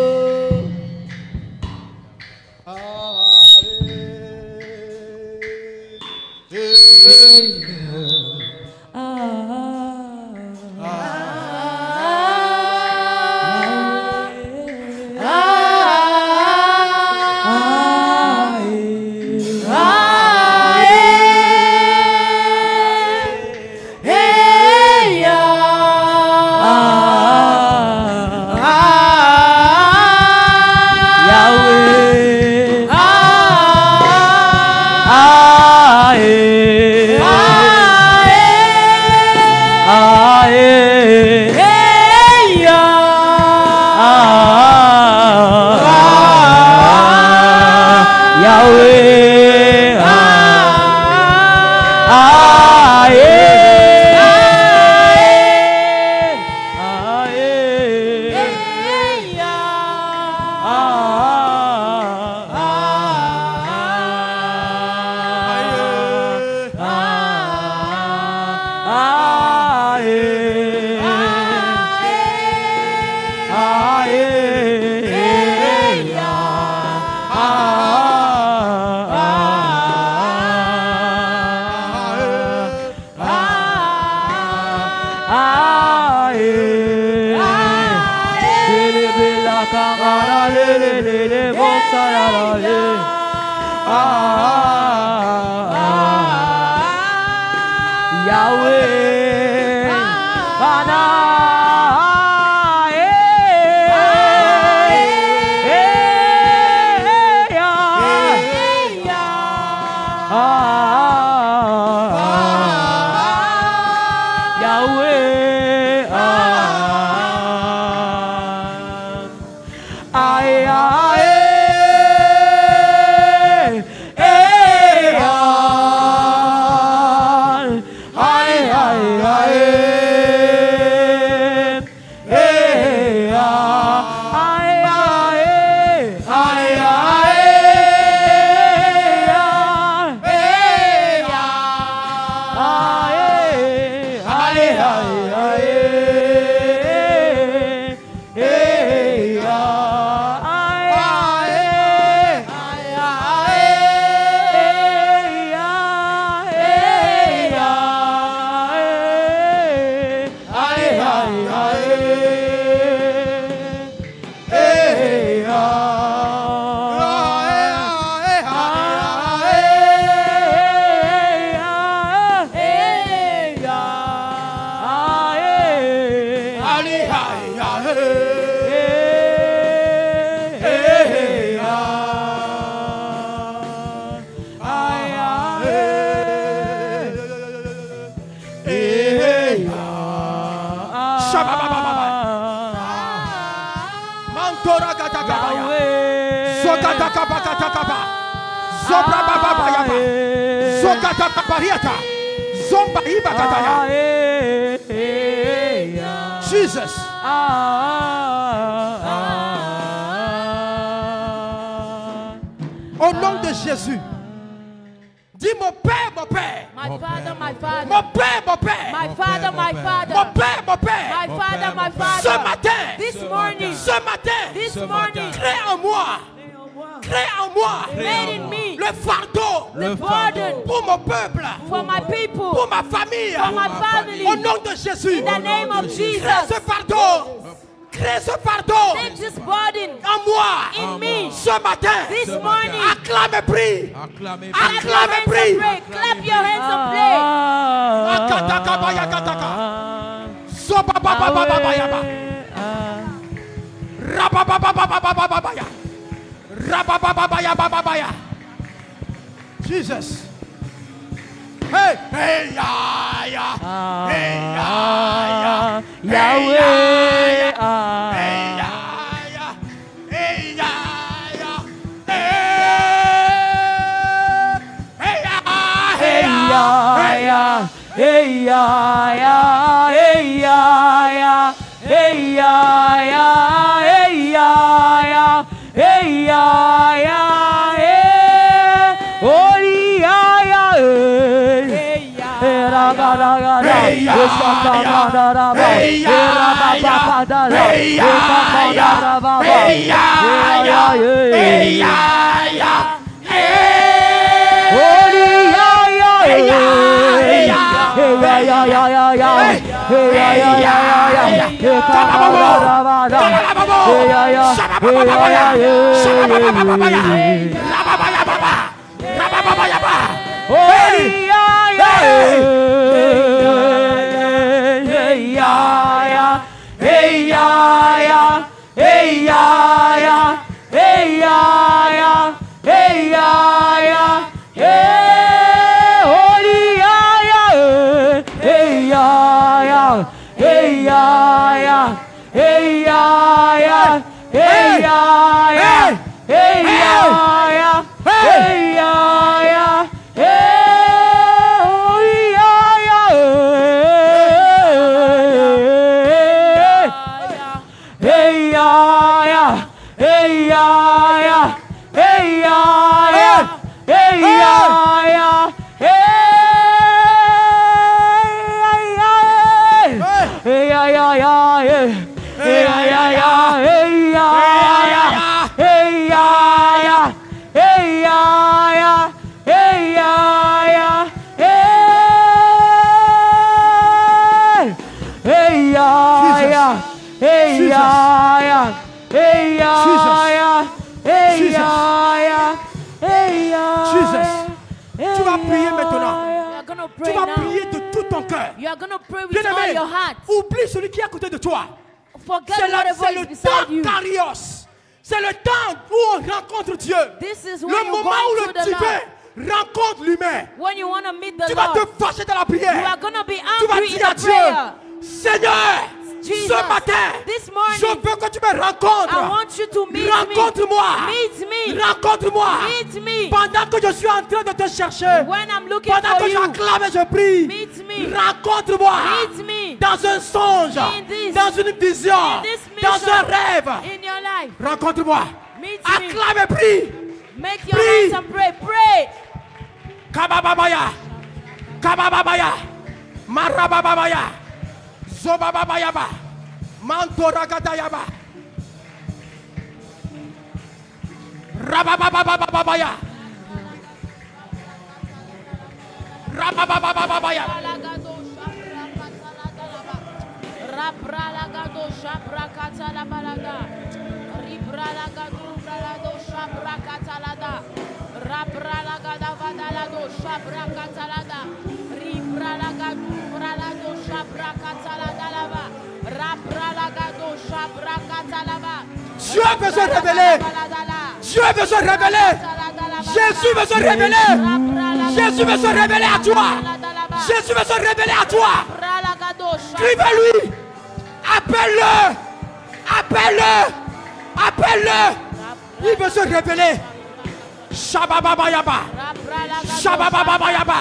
Jesus. Au nom de Jésus. Dis mon Père, mon Père. My Father, my Father. Mon Père, mon Père. My Father, my Father. Mon Père, mon Père. My Father, my Father. Ce matin. This morning. Ce matin. This morning. Crée en moi. Crée en moi. Made in me. Le fardeau. The burden. Pour mon peuple. For my people. Pour ma famille. For my family. Au nom de Jésus. In the name of Jesus. Crée ce fardeau. Crée ce fardeau. Take this burden. En moi. In me. Ce matin. This morning. Acclame et prie. Acclame Acclame et prie. Clap your hands and pray. Akataka bayakataka. Sobababababayaba. Rababababababaya. Rababababaya. Jesus. Hey, hey, ya, ya. Hey, ya, ya. Yahweh. Hey, ya, ya. Hey, ya, ya. Hey, ya, Hey ya ya, hey ya ya, hey ya ya, hey ya ya, hey ya ya, hey ya ya, hey, Holy ya ya, hey ra ga ra ga ra, hey ya ya, hey ya ya, hey ya ya, hey ya ya, hey ya ya, Holy ya ya, hey ya ya, hey ya ya ya ya, hey ya ya ya ya, hey kabababababada, hey ya ya, hey ya ya, Holy ya ya, hey ya ya, hey ya ya, hey ya ya, hey ya ya, hey ya ya, hey, Holy ya ya, hey ya ya, hey ya ya, hey ya ya, hey ya ya, hey ya ya, hey ya ya, hey, Holy ya ya, hey ya ya, hey ya ya, hey ya ya, hey ya ya, hey ya ya ya, hey ya ya ya, hey ya ya, hey ya ya, hey ya ya, hey ya ya, hey ya ya, hey ya ya, hey ya ya, hey ya ya, hey ya. Tu vas prier maintenant. You are gonna Tu pray vas now. prier de tout ton cœur. You are gonna pray with all Bien-aimé, your heart. oublie celui qui est à côté de toi. Forget C'est whatever le is beside temps you. Karios. C'est le temps où on rencontre Dieu. This is Le when you moment go où to le the Lord. divin rencontre l'humain. When you want to meet the Tu vas te Lord, fâcher dans la you prière. are gonna be Tu vas angry in dire à the prayer. Dieu, Seigneur, Jesus, ce matin, this morning, je veux que tu me rencontres. I want you to meet Rencontre-moi. me. Meet me. Rencontre-moi. Meet me. Pendant que je suis en train de te chercher. When I'm looking Pendant for que you, j'acclame et je prie. meet me. Rencontre-moi. Meet me. Dans un songe. In this. Dans une vision. In this Dans mission. un rêve. In your life, Rencontre-moi. meet me. Acclame et prie. Make your Prie. hands and pray. Pray. Kabababaya. Kabababaya. Marabababaya. Zobababayaba. Mantoragadayaba. Rabababababaya. Rabababababaya. Rabralagado Shabrakatalabalada. Ribralagado Bralado Shabrakatalada. Rabralagada Vadalado Shabrakatalada. Ribralagado Bralado Shabrakatalada. Rabralagado Shabrakatalaba. Dieu veut se révéler. Dieu veut se révéler. Jésus veut se révéler. Jésus veut se révéler à toi. Jésus veut se révéler à toi. Crie vers lui. Appelle-le. Appelle-le. Appelle-le. Il veut se révéler. Shabababayaba. Shabababayaba.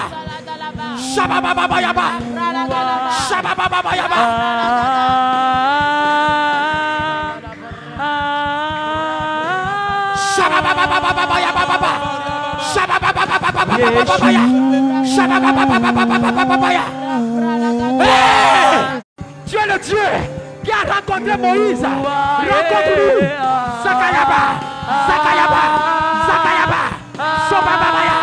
Shabababayaba. Shabababayaba. Tu es le Dieu qui a rencontré Moïse. Rencontre-lui. Sakayaba. Sakayaba. Sakayaba. Sobababaya.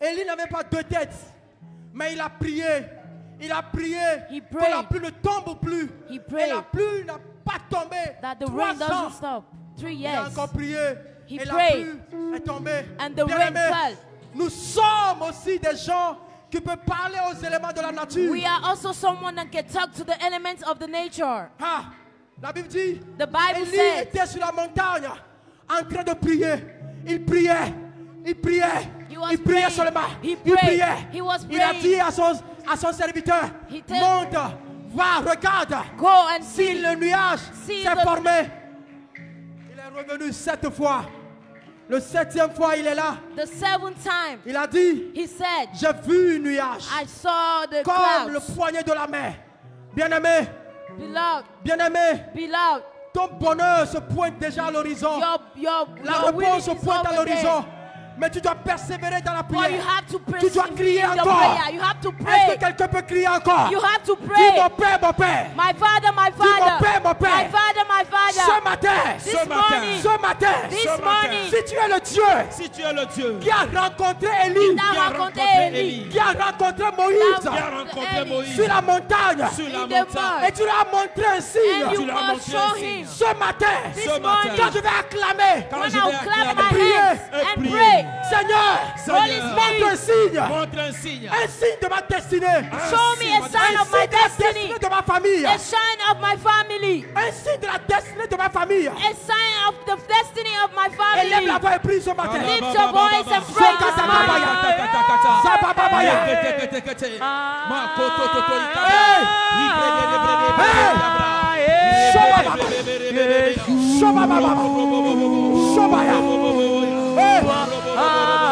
Élie n'avait pas deux têtes, mais il a prié. Il a prié que la pluie ne tombe plus. Et la pluie n'a pas tombé. That the 3 rain doesn't ans. stop. 3 Il a years. encore prié. He Et la prayed. pluie est tombée. And the rain Bien-aimés, fell. nous sommes aussi des gens qui peuvent parler aux éléments de la nature. We are also someone that can talk to the elements of the nature. Ah, la Bible dit, The Bible Élie says, était sur la montagne en train de prier. Il priait. Il priait. He was Il priait praying. seulement. He Il prayed. priait. He was Il a praying. dit à son serviteur, He tell- monte, va, regarde. Go and Si see. le nuage See s'est the- formé. Il est revenu 7 fois. Le 7e fois, il est là. The 7th time, Il a dit, he said, j'ai vu un nuage I saw the comme le clouds. poignet de la main. Bien-aimé, Beloved, bien-aimé, beloved, ton bonheur se pointe déjà à l'horizon. your La réponse willing se is pointe à over there. l'horizon. Mais tu dois persévérer dans la But you prière. have to Tu dois crier persevere in your encore. prayer. You have to Est-ce pray. que quelqu'un peut crier encore? You have to Dis pray. mon Père, mon Père. My Father, my Dis mon Father. Père, mon Père. My Father, my Ce Father. matin, This morning, ce matin, this morning, si tu es le Dieu Si tu es le Dieu qui a rencontré Élie, Thou hast rencontré Élie. qui a rencontré Moïse qui a rencontré Moïse sur la montagne, sur la In the montagne, et tu lui as montré un And signe, you Tu l'as must montré show un signe. him. ce matin, This ce matin, morning, quand je vais acclamer, quand when je I'll vais clap acclamer, my prier, hands et and prier. pray, Seigneur, Holy Seigneur, montre un signe, montre un signe. un signe de ma destinée, show me a sign un of my signe de la destiny, destinée de ma famille, a sign of my family, un signe de la destinée de ma famille. a sign of the destiny of my Élève family. la voix et prie ce matin. Lift your voice and pray this morning. Shobaba. Shobaya. Hey.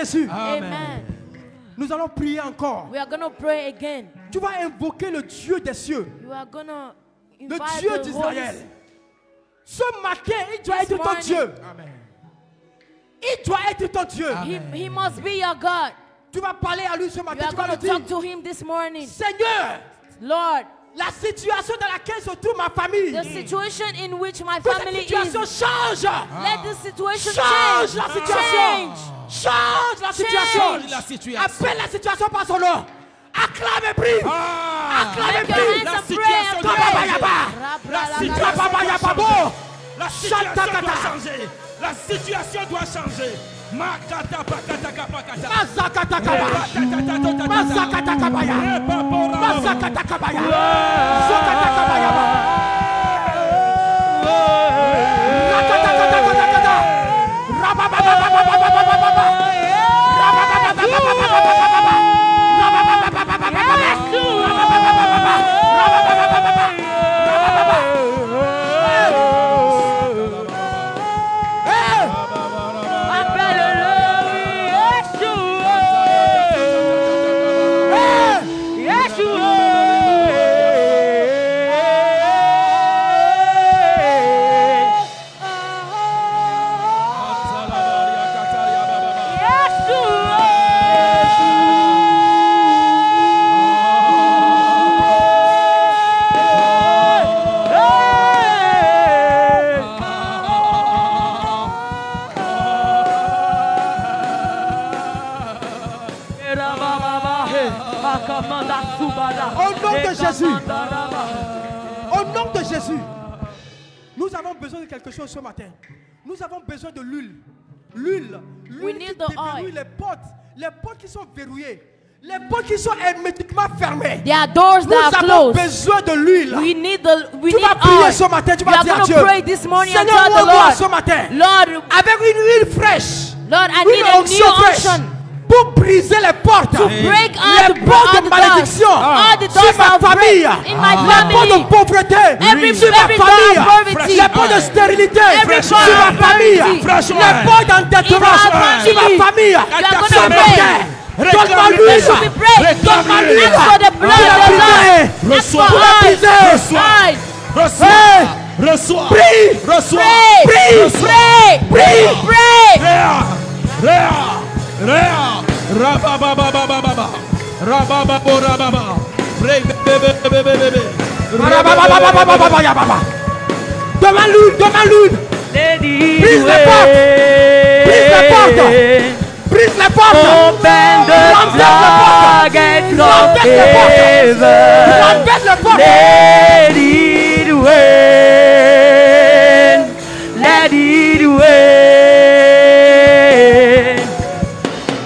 Jésus. Amen. Nous allons prier encore. We are going to pray again. Tu vas invoquer le Dieu des cieux, You are going to le invite Dieu the Holy d'Israël. Ce matin, il doit This être ton morning. Dieu. Il doit être ton Dieu. He must be your God. Tu vas parler à lui ce You matin. are Tu vas going lui to dire, talk to him this morning. Seigneur, Lord, la situation dans laquelle se trouve ma famille, the situation in which my que cette family is, situation change. let the situation Change change. la situation. Change la situation. La situation. Appelle la situation par son nom. Acclame et prie. Acclame et Lift your prie. hands La and situation pray. doit and La situation doit changer. La situation doit changer. Makata pakata pakata. Masakata kabaya. Masakata kabaya. Masakata kabaya. Sokata kabaya. Rakata kata kata kata. Rabababababababababa. Rababababababababa. Au nom de Jésus. Au nom de Jésus. Nous avons besoin de quelque chose ce matin. Nous avons besoin de l'huile. L'huile. L'huile qui need the déverrouille oil. les portes qui sont verrouillées. Les portes qui sont hermétiquement fermées. There are doors Nous that are avons closed. besoin de l'huile. We Tu need vas prier oil. ce matin, tu You vas are dire à going Dieu, to pray this morning and Seigneur, tell the moi ce Lord, matin, Lord, avec une huile fraîche, Lord, I une need a onction new fraîche, unction pour briser les portes, break les all the portes de doors, malédiction all the sur doors ma of famille, in my les portes de family, pauvreté every sur ma door of famille, poverty, les portes de stérilité every sur door ma of famille, poverty, les portes d'endettement in my sur family. ma famille. You are gonna Ce pray. matin, donne-moi Let l'huile, you be brave. donne-moi l'huile Ask for the blood of the Lord. Ask for pour la oil. briser. Oil. Reçois. Prie, Reçois. Pray. Pray. prie. Pray. Réa. Rababababababa. Rabababababa. Bébé. Demande l'huile. Brise les portes. Brise les portes. Brise les portes. Open the floodgates of heaven. Renverse les portes. Let it rain. Let it rain.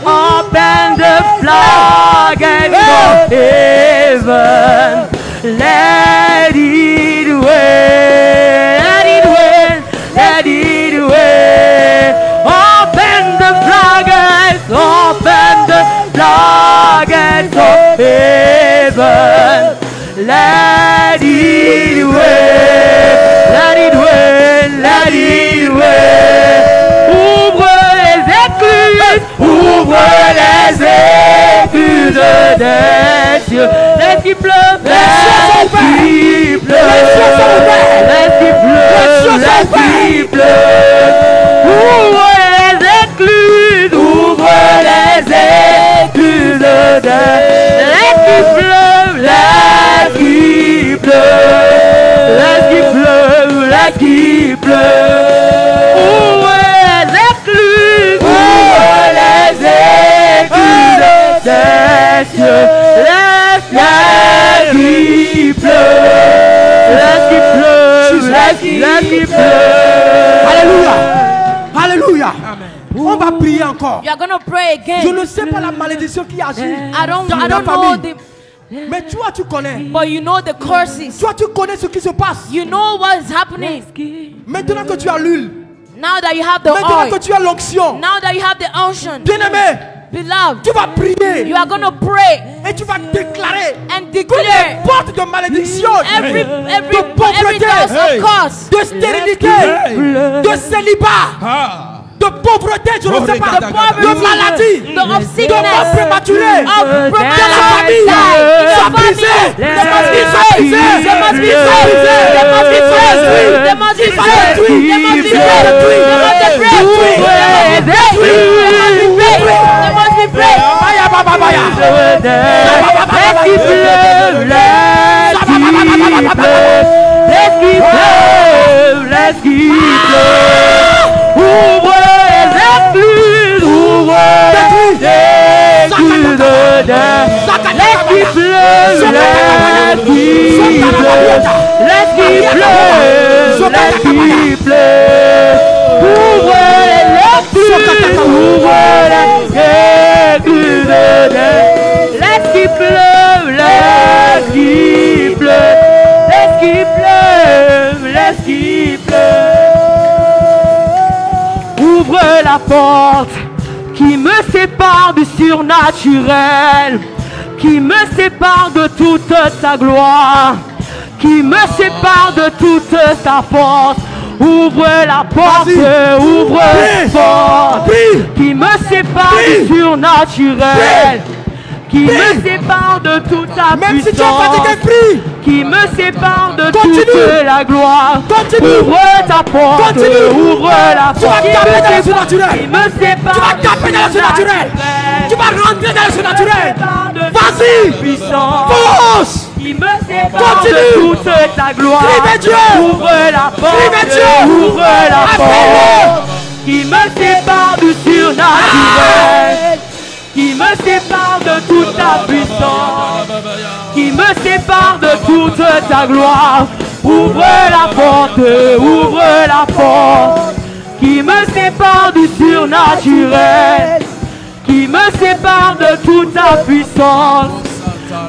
Open the floodgates of heaven. Let it rain. Let it rain. Let it rain. Open the floodgates. Open the floodgates of heaven. Let it rain. Let it rain. Let it rain. Ouvre les écluses. Ouvre les écluses des cieux. Laisse qu'il pleuve. Laisse qu'il pleuve. Laisse qu'il pleuve. Laisse qu'il pleuve. Ouvre les écluses. Ouvre les écluses des cieux. Laisse qu'il pleuve. Laisse qu'il pleuve. Laisse qu'il pleuve. Laisse qu'il pleuve. Ouvre les écluses. Ouvre les écluses des cieux. Laisse qu'il pleuve. Laisse qu'il pleuve. Laisse qu'il pleuve. Alléluia. Alléluia. On va prier encore. You are going to pray Je again. ne sais pas la malédiction qui agit I don't dans ta know famille. the, Mais toi, tu connais. but you know the curses. Toi, tu connais ce qui se passe. You know what is happening. Maintenant que tu as l'huile, Now that you have the maintenant que oil, tu as l'onction, now that you have the unction, bien-aimé, beloved, tu vas prier you are going to pray et tu vas déclarer and que les declare portes de malédiction, every pauvreté, doors of curse, de stérilité, de célibat, de pauvreté, je ne sais pas, De de maladie, of de sickness, mort prématurée, of de la premature famille, death, sois brisé, They must be praised. They must be praised. They must be praised. They must be praised. They must be praised. They must be praised. They must be praised. Baya, baba, baya. Let's keep love, let's keep love. Ouvre les écluses, ouvre les écluses. Let's keep love, let's keep love, let's keep love. Ouvre les écluses, ouvre les écluses. Let's keep love, let's keep love. Let's keep love, let's keep love. Ouvre la porte qui me sépare du surnaturel, qui me sépare de toute ta gloire, qui me sépare de toute ta force. Ouvre la porte, ouvre la porte qui me sépare du surnaturel, qui me sépare de toute ta Même si tu es puissance, fatigué, prie. qui me sépare de Continue. toute la gloire. Continue. Ouvre ta porte, Continue. ouvre la Tu vas porte qui taper me dans le sépare, surnaturel. qui me sépare. Tu vas taper dans le surnaturel. Tu vas rentrer dans le surnaturel. Vas-y. Puissance Pousse. qui me sépare Continue. de toute ta gloire. Crie vers Dieu. Ouvre la porte, Crie vers Dieu. ouvre la Appelle-le. porte qui me sépare du surnaturel, qui me sépare de toute ta puissance, qui me sépare de toute ta gloire. Ouvre la porte, ouvre la porte qui me sépare du surnaturel, qui me sépare de toute ta puissance,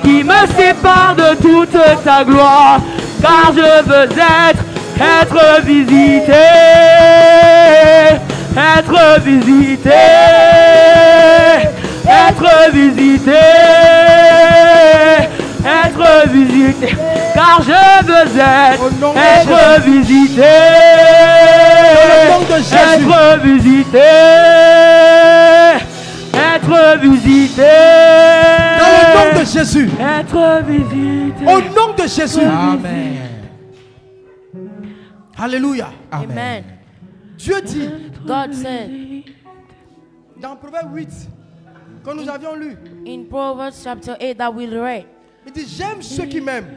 qui me sépare de toute ta gloire, car je veux être visité, être visité, être visité, être visité, car je veux être visité, être visité, être visité, Dans le nom de Jésus. être visité. Au nom de Jésus. Amen. Alléluia. Amen. Dieu dit God said dans Proverbe 8 que nous avions lu, in Proverbs chapter 8 that we read, il dit j'aime ceux qui m'aiment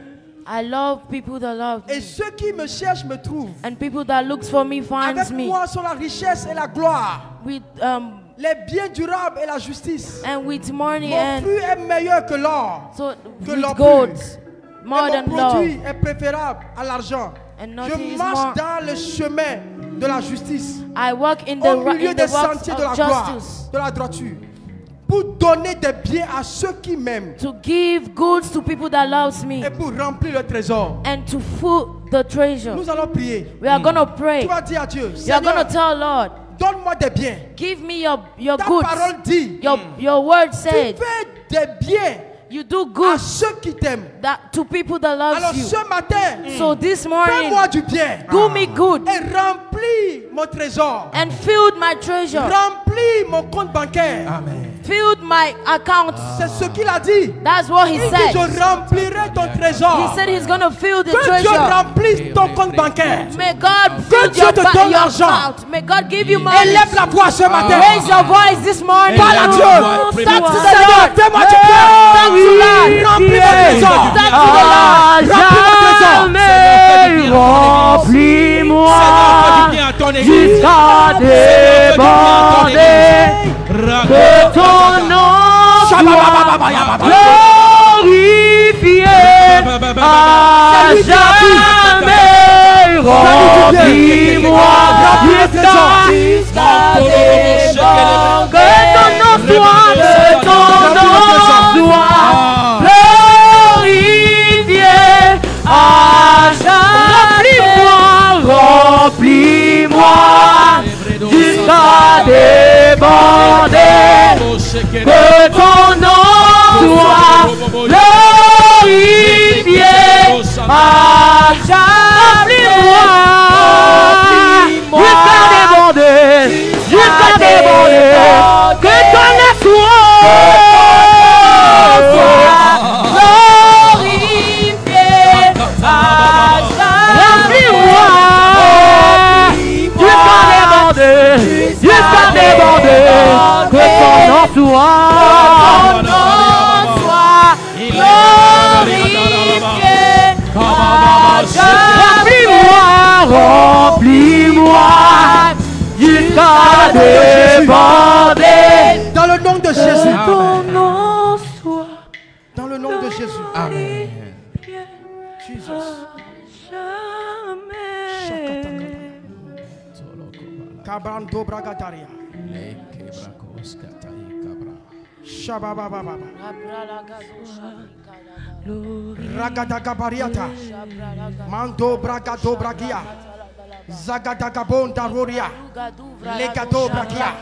I love people that love et me, ceux qui me cherchent me trouvent. and people that looks for me finds Avec me. moi sont la richesse et la gloire, With les biens durables et la justice. and with money Mon and fruit est meilleur que l'or. so que with l'or gold, Et more mon than love, produit est préférable à l'argent. and nothing Je is marche more. dans le chemin de la justice, I walk in au the milieu des walks sentiers de la of gloire, justice, de la droiture, pour donner des biens à ceux qui m'aiment to give goods to people that loves me, et pour remplir le trésor. and to fill the treasure. Nous allons prier. We are gonna pray. Tu vas dire à Dieu, You are gonna Seigneur, tell Lord, donne-moi des biens. give me your Ta goods. parole dit, Your word tu said fais des biens you do à good ceux qui t'aiment. that to people that Alors loves you. ce matin, So this morning, fais-moi du bien do me good et remplis mon trésor. and fill my treasure, Remplis mon compte bancaire. fill my account. C'est ce qu'il a dit. That's what he Il dit, said. je remplirai ton trésor. He said he's gonna fill the Que Dieu treasure. remplisse ton compte bancaire. May God Que fill Dieu your, te donne your l'argent. account. May God give you money. Élève la voix ce matin. Raise your voice this morning. Parle à Dieu. Talk to the Seigneur, Lord. fais-moi du bien. Talk to the Lord. Remplis mon trésor. Talk to the Lord. Jamais remplis-moi jusqu'à déborder, que ton nom soit glorifié à jamais. Remplis-moi jusqu'à déborder, que ton nom soit, que ton nom soit glorifié à jamais. Remplis-moi jusqu'à déborder, que ton nom soit glorifié à jamais. Jusqu'à déborder, jusqu'à Remplis-moi jusqu'à déborder. Dans le nom de Jésus. Ton nom soit Dans le nom de Jésus. Amen. Jesus. Kabrando bragataria. Shababababa. Ragadagabariata. Mando bragado bragia. Zagadagabonda roria. Legado bragia.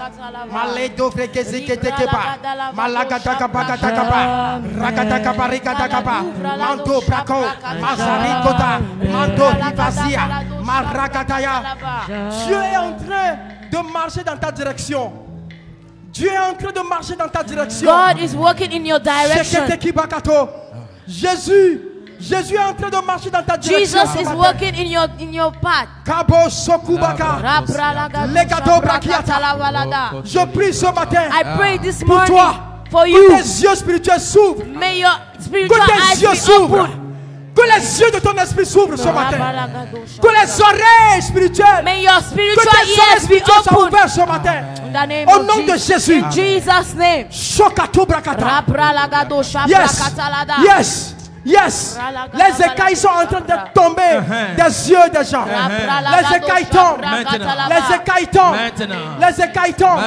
Maledo vregezeketekeba. Malagadagabagadagaba. Ragadagabarigadagaba. Mando braco. Mazarikoda. Mando rivazia. Maragadaya. Dieu est en train de marcher dans ta direction. Dieu est en train de marcher dans ta direction. God is working in your direction. Jésus est en train de marcher dans ta direction. Jesus is working in your path. Kabo Sokubaka. Legato Brakiata. Je prie ce matin I pray this pour morning toi. for Que you. tes yeux spirituels s'ouvrent. May your spiritual Que tes eyes yeux be s'ouvrent. open. Que les yeux de ton esprit s'ouvrent ce matin. Que les oreilles spirituelles. May your Que spiritual tes oreilles ears be spirituelles soient open. ouvertes ce matin. In the name Au of nom de Jésus. In Jesus' name. Shokato Brakata. Rabralagado Yes. shabrakatalada. Yes. Yes. Les écailles sont en train de tomber des yeux des gens. Les écailles tombent. Les écailles tombent. Les écailles tombent.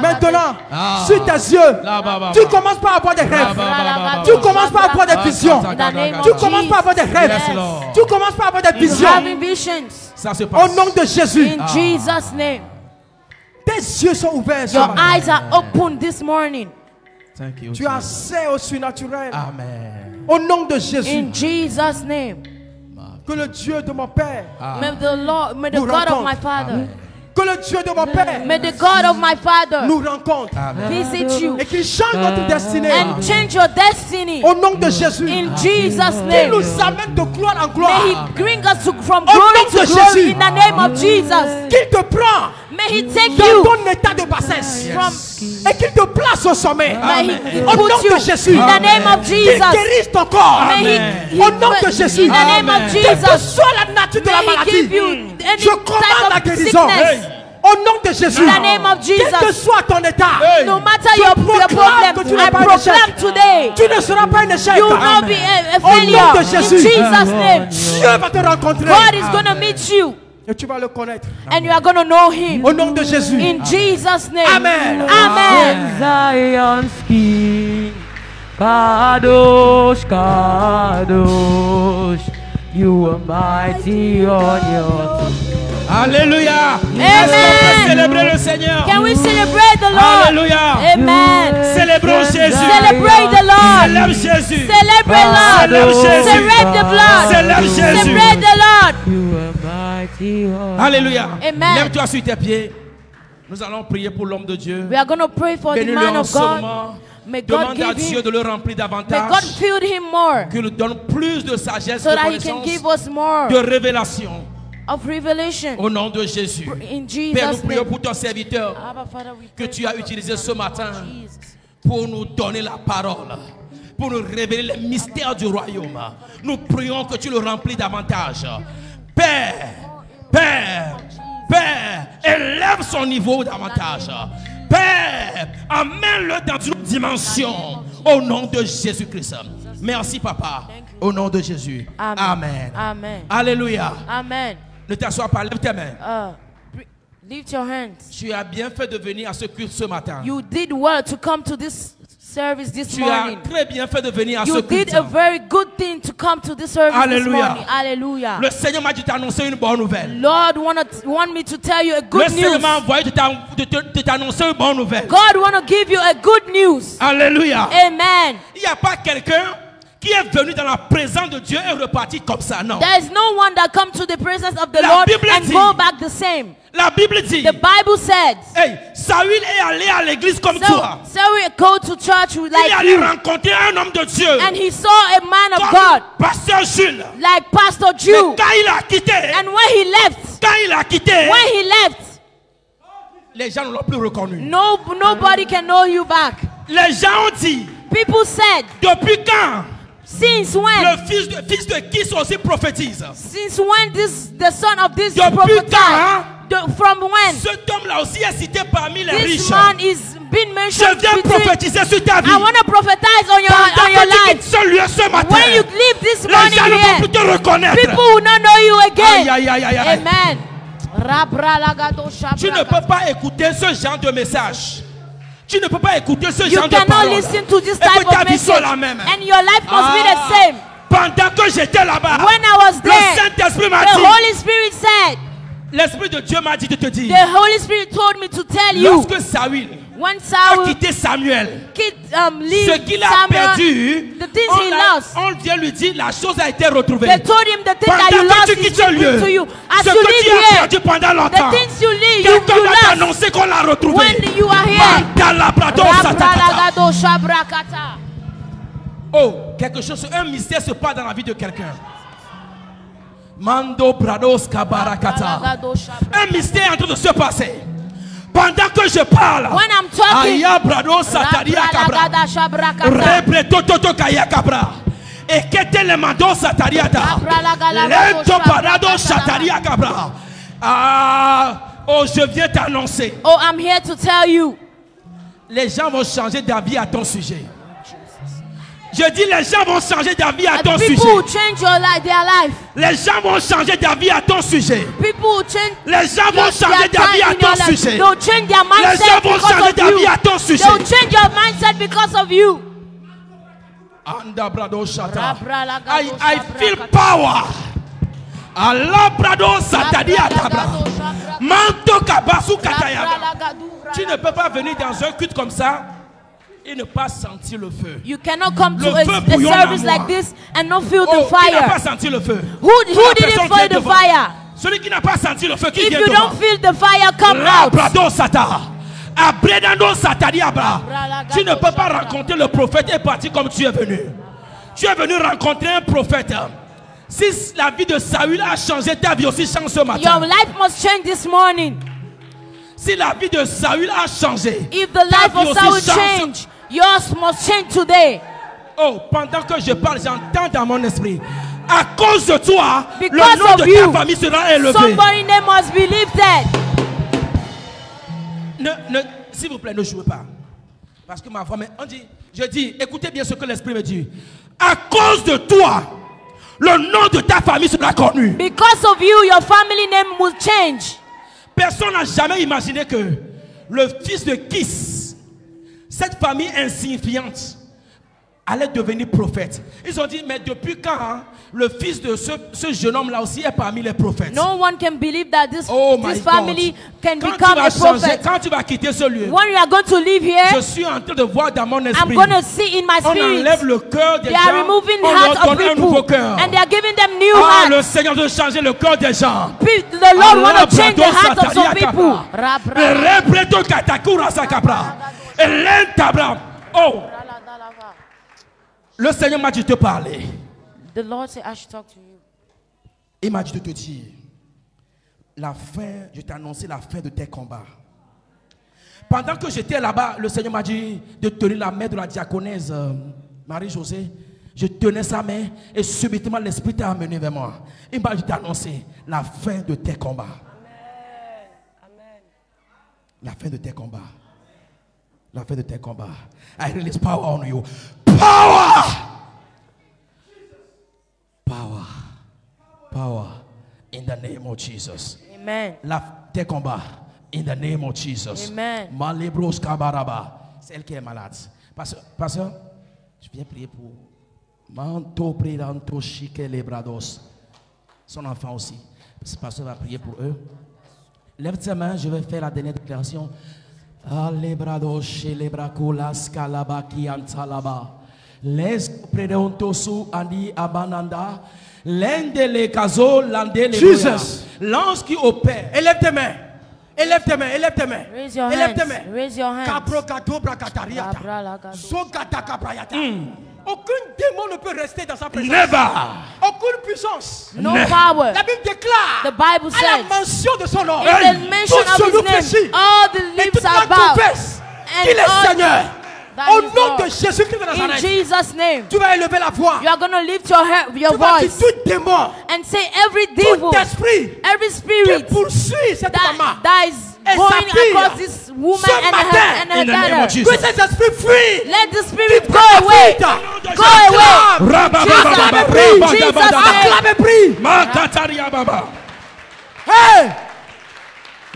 Maintenant, sur tes yeux, tu commences pas à avoir des rêves. Tu commences pas à avoir des visions. Tu commences pas à avoir des rêves. Tu commences pas à avoir des visions. Having visions. Ça se Au passe. nom de Jésus. In Jesus' name. Tes yeux sont ouverts. ce Your matin. eyes are open this morning. Thank you. Tu as accès au surnaturel. Amen. Au nom de Jésus. In Jesus' name. Que le Dieu de mon Père. May the Lord, may the Nous God of rencontre. my Father, Que le Dieu de mon Père may the God of my Father nous rencontre. visit you Et qu'il change notre destinée. and change your destiny. Au nom de Jésus. In Jesus' Qu'il name. nous amène de gloire en May gloire. He bring us from Au glory nom to de glory Jésus. in the name of Jesus. Qu'il te prend May He take dans you ton état de bassesse. from, Et qu'il te place au sommet. may He Au nom put you de Jésus. in the name of Qu'il Jesus. guérisse ton corps. May He, Au nom de Jésus. in the name of Quelle que Jesus. soit la nature de la May He give maladie. you any Je commande la type of guérison. sickness. Au nom de Jésus. In the name of Quel que Jesus. soit ton état. No matter Je your proclame que problem, tu I n'es pas un échec. proclaim today. Tu ne seras pas un échec. You will not be a Au nom failure. de In Jésus. Jesus' name. Dieu va te rencontrer. God is going to meet you Et tu vas le connaître. and you are going to know Him. Au nom de Jésus. In Jesus' name. Amen. Amen. Zion's King, Kadosh, Kadosh, you are mighty on your throne. Alléluia. Amen. Est-ce qu'on peut célébrer le Seigneur? Can we celebrate the Lord? Alléluia. Amen. Célébrons Jésus. Celebrate the Lord. Célèbre Jésus. Celebrate Célèbre Lord. Jésus. Celebrate the blood. Célèbre Jésus. Celebrate the Lord. You are mighty on Alléluia. Amen. Lève-toi sur tes pieds. Nous allons prier pour l'homme de Dieu. We are going to pray for the Bénis-le man en of ce God. moment. May God Demande à give Dieu him, de le remplir may God davantage. fill him more Qu'il nous donne plus de sagesse, so de that He can connaissance, give us more de révélation. of revelation. Au nom de Jésus. In Père, nous Jesus' prions name. pour ton serviteur Abba, Father, we que pray tu as for utilisé ce matin Jesus. pour nous donner la parole, pour nous révéler les mystères du royaume. Nous prions que tu le remplis davantage. Père, Père, Père, élève son niveau davantage. Père, amène-le dans une autre dimension. Au nom de Jésus-Christ. Merci, Papa. Au nom de Jésus. Amen. Amen. Amen. Alléluia. Amen. Ne t'assois pas, lève tes mains. Lift your hands. Tu as bien fait de venir à ce culte ce matin. You did well to come to this service this Tu as morning. très bien fait de venir à ce You culte. did a very good thing to come to this service this Alléluia. morning. Hallelujah. Le Seigneur m'a dit de t'annoncer une bonne nouvelle. Lord want me to tell you a Le good Seigneur news. m'a envoyé de t'annoncer une bonne nouvelle. God want to give you a good news. Alléluia. Amen. Il n'y a pas quelqu'un qui est venu dans la présence de Dieu et reparti comme ça, non. There is no one that comes to the presence of the La Lord Bible and dit- go back the same. La Bible dit, The Bible said, hey, Saül est allé à l'église comme toi. so we go to church Il est like allé you. rencontrer un homme de Dieu. And he saw a man of Comme God Pasteur Jules. like Pastor Mais Jew. quand il a quitté, And when he left, when he left, les gens ne l'ont plus reconnu. nobody can know you back. Les gens ont dit, People said, depuis quand since when? le fils de Kis aussi prophétise? Since when the son of this Depuis prophesied? quand? From when? Cet homme-là aussi est cité parmi les This riches. man is being Je mentioned viens between. prophétiser sur ta vie. I want to prophesize on your Pendant que tu life. quittes ce lieu ce matin, When you leave this les morning gens ne vont here, plus te reconnaître. people will not know you again. Aïe, aïe, aïe, aïe, aïe. Amen. Tu ne peux pas écouter ce genre de message. Tu ne peux pas écouter ce You genre de cannot parole. listen to this Et que type ta of vie soit message, la même. and your life must be the same. Pendant que j'étais là-bas, When I was le there, Saint-Esprit m'a the dit, Holy Spirit said, l'Esprit de Dieu m'a dit de te dire, the Holy Spirit told me to tell you, lorsque Saül when a Saul quitté Samuel, leave ce qu'il a Samuel, perdu, the things he lost, on vient lui dire, la chose a été retrouvée. they told him the thing that you Pendant que lost tu is quittes ce given lieu, to you. As ce you que tu live as here, perdu pendant the longtemps, things you live, quelqu'un you va lost t'annoncer qu'on l'a retrouvé. when you are here. Mandalabrado satakata. Rabralagado shabrakata. Oh, quelque chose, un mystère se passe dans la vie de quelqu'un. Mando brados kabarakata. Un mystère est en train de se passer. Pendant que je parle, When I'm talking, Aya brado sataria kabra. Rabralagada shabrakata. Repleto toto kaya kabra. Et qu'était le mando satariata. Rabralagalagado Lento parado shabrakata. sataria kabra. Ah, oh, je viens t'annoncer. Oh, I'm here to tell you. Les gens vont changer d'avis à ton sujet. Je dis les gens vont changer d'avis à ton People sujet. will change their life. Les gens vont changer d'avis à ton sujet. People will change Les gens vont changer their d'avis time à in your ton life. sujet. They'll change their Les gens mindset vont because changer of d'avis you. à ton sujet. They'll change your mindset because of you. Anda brado shata. Rabralagado I feel shabrakata. power. Allah brado satadia kabra. Manto kabasu katayaba. Tu ne peux pas venir dans un culte comme ça et ne pas sentir le feu. You cannot come to Le a feu bouillonne service en moi. like this and not feel Oh, the qui n'a pas fire. senti le feu? Who La didn't personne feel qui est the devant. fire? Celui qui n'a pas senti le feu, qui If vient you devant. don't feel the fire, come out. Brado sata. Abredando satadiabra. Tu ne peux pas rencontrer le prophète et partir comme tu es venu. Tu es venu rencontrer un prophète. Si la vie de Saül a changé, ta vie aussi change ce Your matin. life must change this morning. Si la vie de Saül a changé, If the ta life vie of aussi Saul change. change, yours must change today. Oh, pendant que je parle, j'entends dans mon esprit. À cause de toi, Because le nom of de you, ta famille sera élevé. Somebody name must be lifted. S'il vous plaît, ne jouez pas. Parce que ma femme, je dis, écoutez bien ce que l'Esprit me dit. À cause de toi, le nom de ta famille sera connu. Because of you, your family name will change. Personne n'a jamais imaginé que le fils de Kis, cette famille insignifiante, allait devenir prophète. Ils ont dit, mais depuis quand le fils de ce jeune homme-là aussi est parmi les prophètes? No one can believe that this my family God. can Quand become tu a vas changer, prophet. quand tu vas quitter ce lieu, When you are going to live je here, suis en train de voir dans mon I'm esprit. going to see in my On enlève spirit. le cœur des They are gens, removing on the leur hearts of donne un nouveau people cœur. and they are giving them new Ah, hearts. le Seigneur veut changer le cœur des gens. The Lord want to change the hearts of some Alabrado people. Le repréto katakura sakabra. Elentabra. Oh, le Seigneur m'a dit de te parler. The Lord said, I should talk to you. Il m'a dit de te dire, la fin, je t'ai annoncé la fin de tes combats. Pendant que j'étais là-bas, le Seigneur m'a dit de tenir la main de la diaconesse Marie-Josée. Je tenais sa main et subitement l'Esprit t'a amené vers moi. Il m'a dit d'annoncer la fin de tes combats. Amen. La fin de tes combats. La fin de tes combats. I release power on you. Power! Power. Power. In the name of Jesus. Amen. Tes combats. In the name of Jesus. Amen. Malebros kabaraba. C'est elle qui est malade. Pasteur, je viens prier pour Manto Pridanto Chique Lebrados. Son enfant aussi. Le pasteur va prier pour eux. Lève tes mains, je vais faire la dernière déclaration. Alebrados Celebraculas Kalabaki Antalaba. Les Predontosu Andi Abananda. L'ende le caso, l'ande le Jesus. L'ange qui opère. Élève tes mains. Élève tes mains, élève tes mains. Raise your Élève tes hands. mains. Raise your hands. Kabrokatobrakatariata. Kabralagado. Zogata-kabrayata. Aucun démon ne peut rester dans sa présence. Never. Aucune puissance. No power. La Bible déclare The Bible à la says, mention de son nom. in the mention Tout of genou his name, fléchit. all the Et lips toute are langue bowed. confesse And qu'il est all- Seigneur. that Au is nom Lord. de Jésus-Christ de In Nazareth, Jesus' name, tu vas élever la voix. you are going to lift your Tu vas dire voice tout démon, and say every devil, tout esprit every qui spirit poursuit cette maman. that is Et going sa fille, across this woman ce and matin, her, in the name of daughter. Jesus. Que ces esprits fuient. Let the spirit Qui go prennent la away. fuite. Go away. Acclame et prie. Jesus' name. Acclame et prie. Makataria baba. Hey!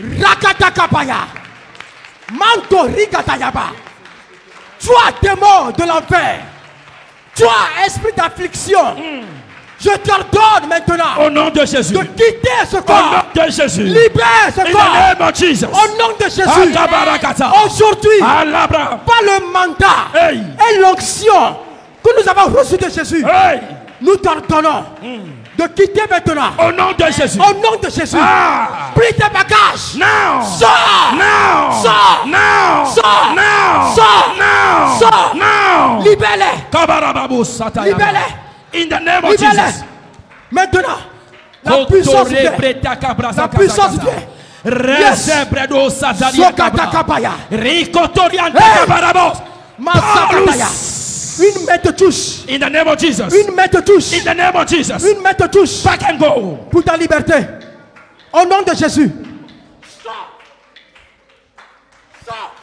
Rakatakapaya. Manto rikatayaba. Toi, démon de l'enfer. Toi, esprit d'affliction. Je t'ordonne maintenant Au nom de Jésus. de quitter ce Au nom corps. de Jésus. Libère ce In the corps. name of Jesus. Au nom de Jésus. Akabarakata. Aujourd'hui, Alabra. par le mandat Hey. et l'onction que nous avons reçu de Jésus, Hey. nous t'ordonnons de quitter maintenant. Au nom de Jésus. Au nom de Jésus. Ah. Pris tes bagages. Now. Sors. Now. Sors. Now. Sors. Now. Sors. Now. Sors. Now. Libère-les. Kabarababu sataya. Libère-les. In the name of Libère-les. Jesus. Maintenant, la puissance vient. La puissance vient. Resebredo satalia kabra. Sokatakapaya. Rikotorianta Hey. kabarabos. Masakataya. Une main te touche. In the name of Jesus. Une main te touche. In the name of Jesus. Une main te touche. Back and go. Pour ta liberté. Au nom de Jésus.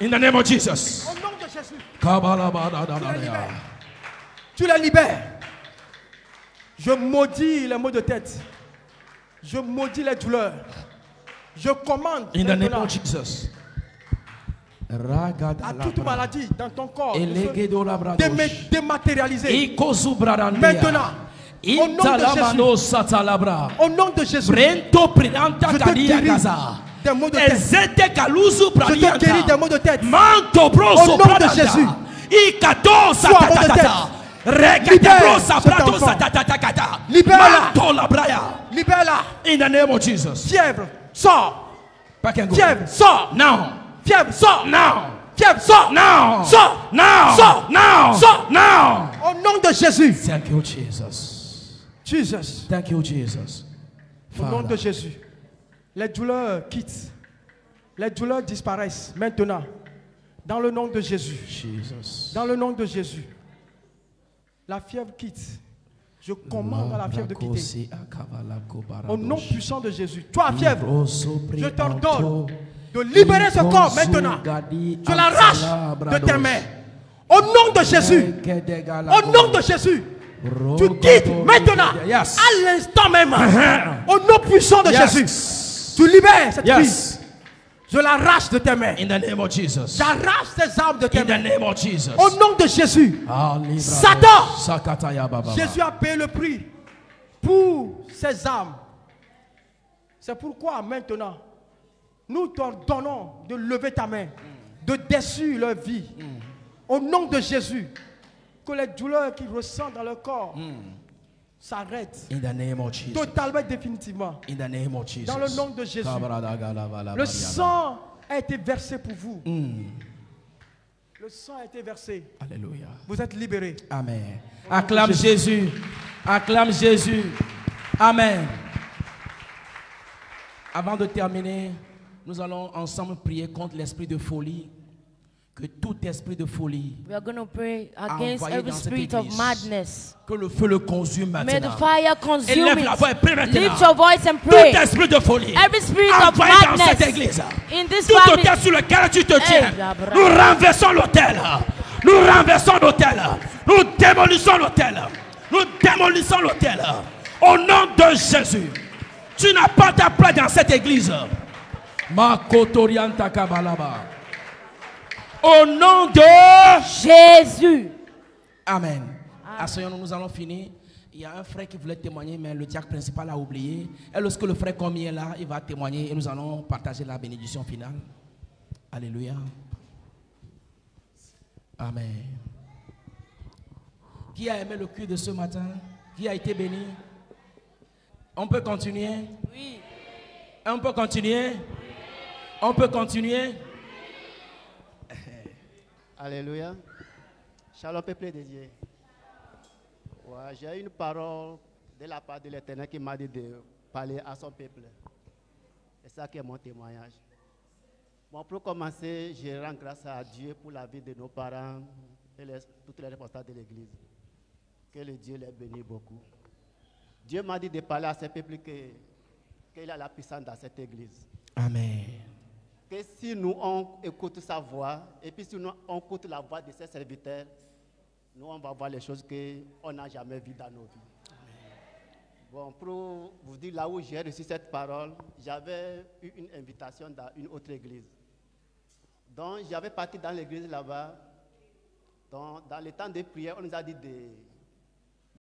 In the name of Jesus. Au nom de Jésus. Kabalabadadadaya. Tu les libères. Je maudis les maux de tête. Je maudis les douleurs. Je commande In the name maintenant of Jesus. à toute maladie dans ton corps de se Elegedo labradosh. dématérialiser. Ikozu bradandia. Maintenant, au nom de Intalamano satalabra. Au nom de Jésus, Brento prinanta je te kadia guéris gaza. des maux de tête. Ezete kaluzu Je te guéris des bradianta. maux de tête. Manto broso Au nom de bradanda. Jésus. Ikato Sois maux de satatata. tête. Regata Libère brosa cet brato enfant. satatatakata. Libère-la. Manto labraya. Libère-la. In the name of Jesus. Fièvre, sors. Back and go. Fièvre, sors. Now. Fièvre, sors. Now. Fièvre, sors. Now. Sors. Now. Sors. Now. Sors. Now. Au nom de Jésus. Thank you, Jesus. Jesus. Thank you, Jesus. Au nom de Father. Jésus. Les douleurs quittent. Les douleurs disparaissent maintenant. Dans le nom de Jésus. Jesus. Dans le nom de Jésus. La fièvre quitte. Je commande à la fièvre de quitter. Au nom puissant de Jésus. Toi, fièvre, je t'ordonne de libérer ce corps maintenant. Je l'arrache de tes mains. Au nom de Jésus. Au nom de Jésus. Tu quittes maintenant. Yes. À l'instant même. Au nom puissant de Yes. Jésus. Tu libères cette Yes. fille. Je l'arrache de tes mains. In the name of Jesus. J'arrache tes armes de tes In the mains. name of Jesus. Au nom de Jésus. Satan. Satan. Jésus a payé le prix pour ses âmes. C'est pourquoi maintenant, nous t'ordonnons de lever ta main, de déçu leur vie. Au nom de Jésus, que les douleurs qu'ils ressentent dans leur corps s'arrêtent In the name of Jesus. totalement et définitivement. In the name of Jesus. Dans le nom de Jésus. Le sang a été versé pour vous. Le sang a été versé. Alléluia. Vous êtes libérés. Amen. Acclame Jésus. Acclame Jésus. Amen. Avant de terminer, nous allons ensemble prier contre l'esprit de folie. Que tout esprit de folie, We are going to pray against envoyé every dans cette spirit of église. madness. que le feu le consume May the maintenant. fire consume Élève la voix et prie it. maintenant. Lift your voice and Tout pray. esprit de folie, Every spirit of envoyé dans cette madness église, in this tout family. hôtel sur lequel tu te tiens, la bra- nous renversons l'hôtel. Nous renversons l'hôtel. Nous démolissons l'hôtel. Nous démolissons l'hôtel. Au nom de Jésus. Tu n'as pas ta place dans cette église. Makotorianta Kabalaba. Au nom de Jésus. Amen. Asseyons-nous, nous allons finir. Il y a un frère qui voulait témoigner, mais le diacre principal a oublié. Et lorsque le frère comme il est là, il va témoigner et nous allons partager la bénédiction finale. Alléluia. Amen. Qui a aimé le culte de ce matin? Qui a été béni? On peut continuer? Oui. On peut continuer? On peut continuer? Alléluia. Shalom, peuple de Dieu. Ouais, j'ai une parole de la part de l'Éternel qui m'a dit de parler à son peuple. C'est ça qui est mon témoignage. Bon, pour commencer, je rends grâce à Dieu pour la vie de nos parents et toutes les responsables de l'Église. Que le Dieu les bénisse beaucoup. Dieu m'a dit de parler à ce peuple qu'il a la puissance dans cette Église. Amen. Que si nous on écoute sa voix, et puis si nous on écoute la voix de ses serviteurs, nous on va voir les choses qu'on n'a jamais vues dans nos vies. Bon, pour vous dire là où j'ai reçu cette parole, j'avais eu une invitation dans une autre église. Donc, j'avais parti dans l'église là-bas. Dans le temps de prière, on nous a dit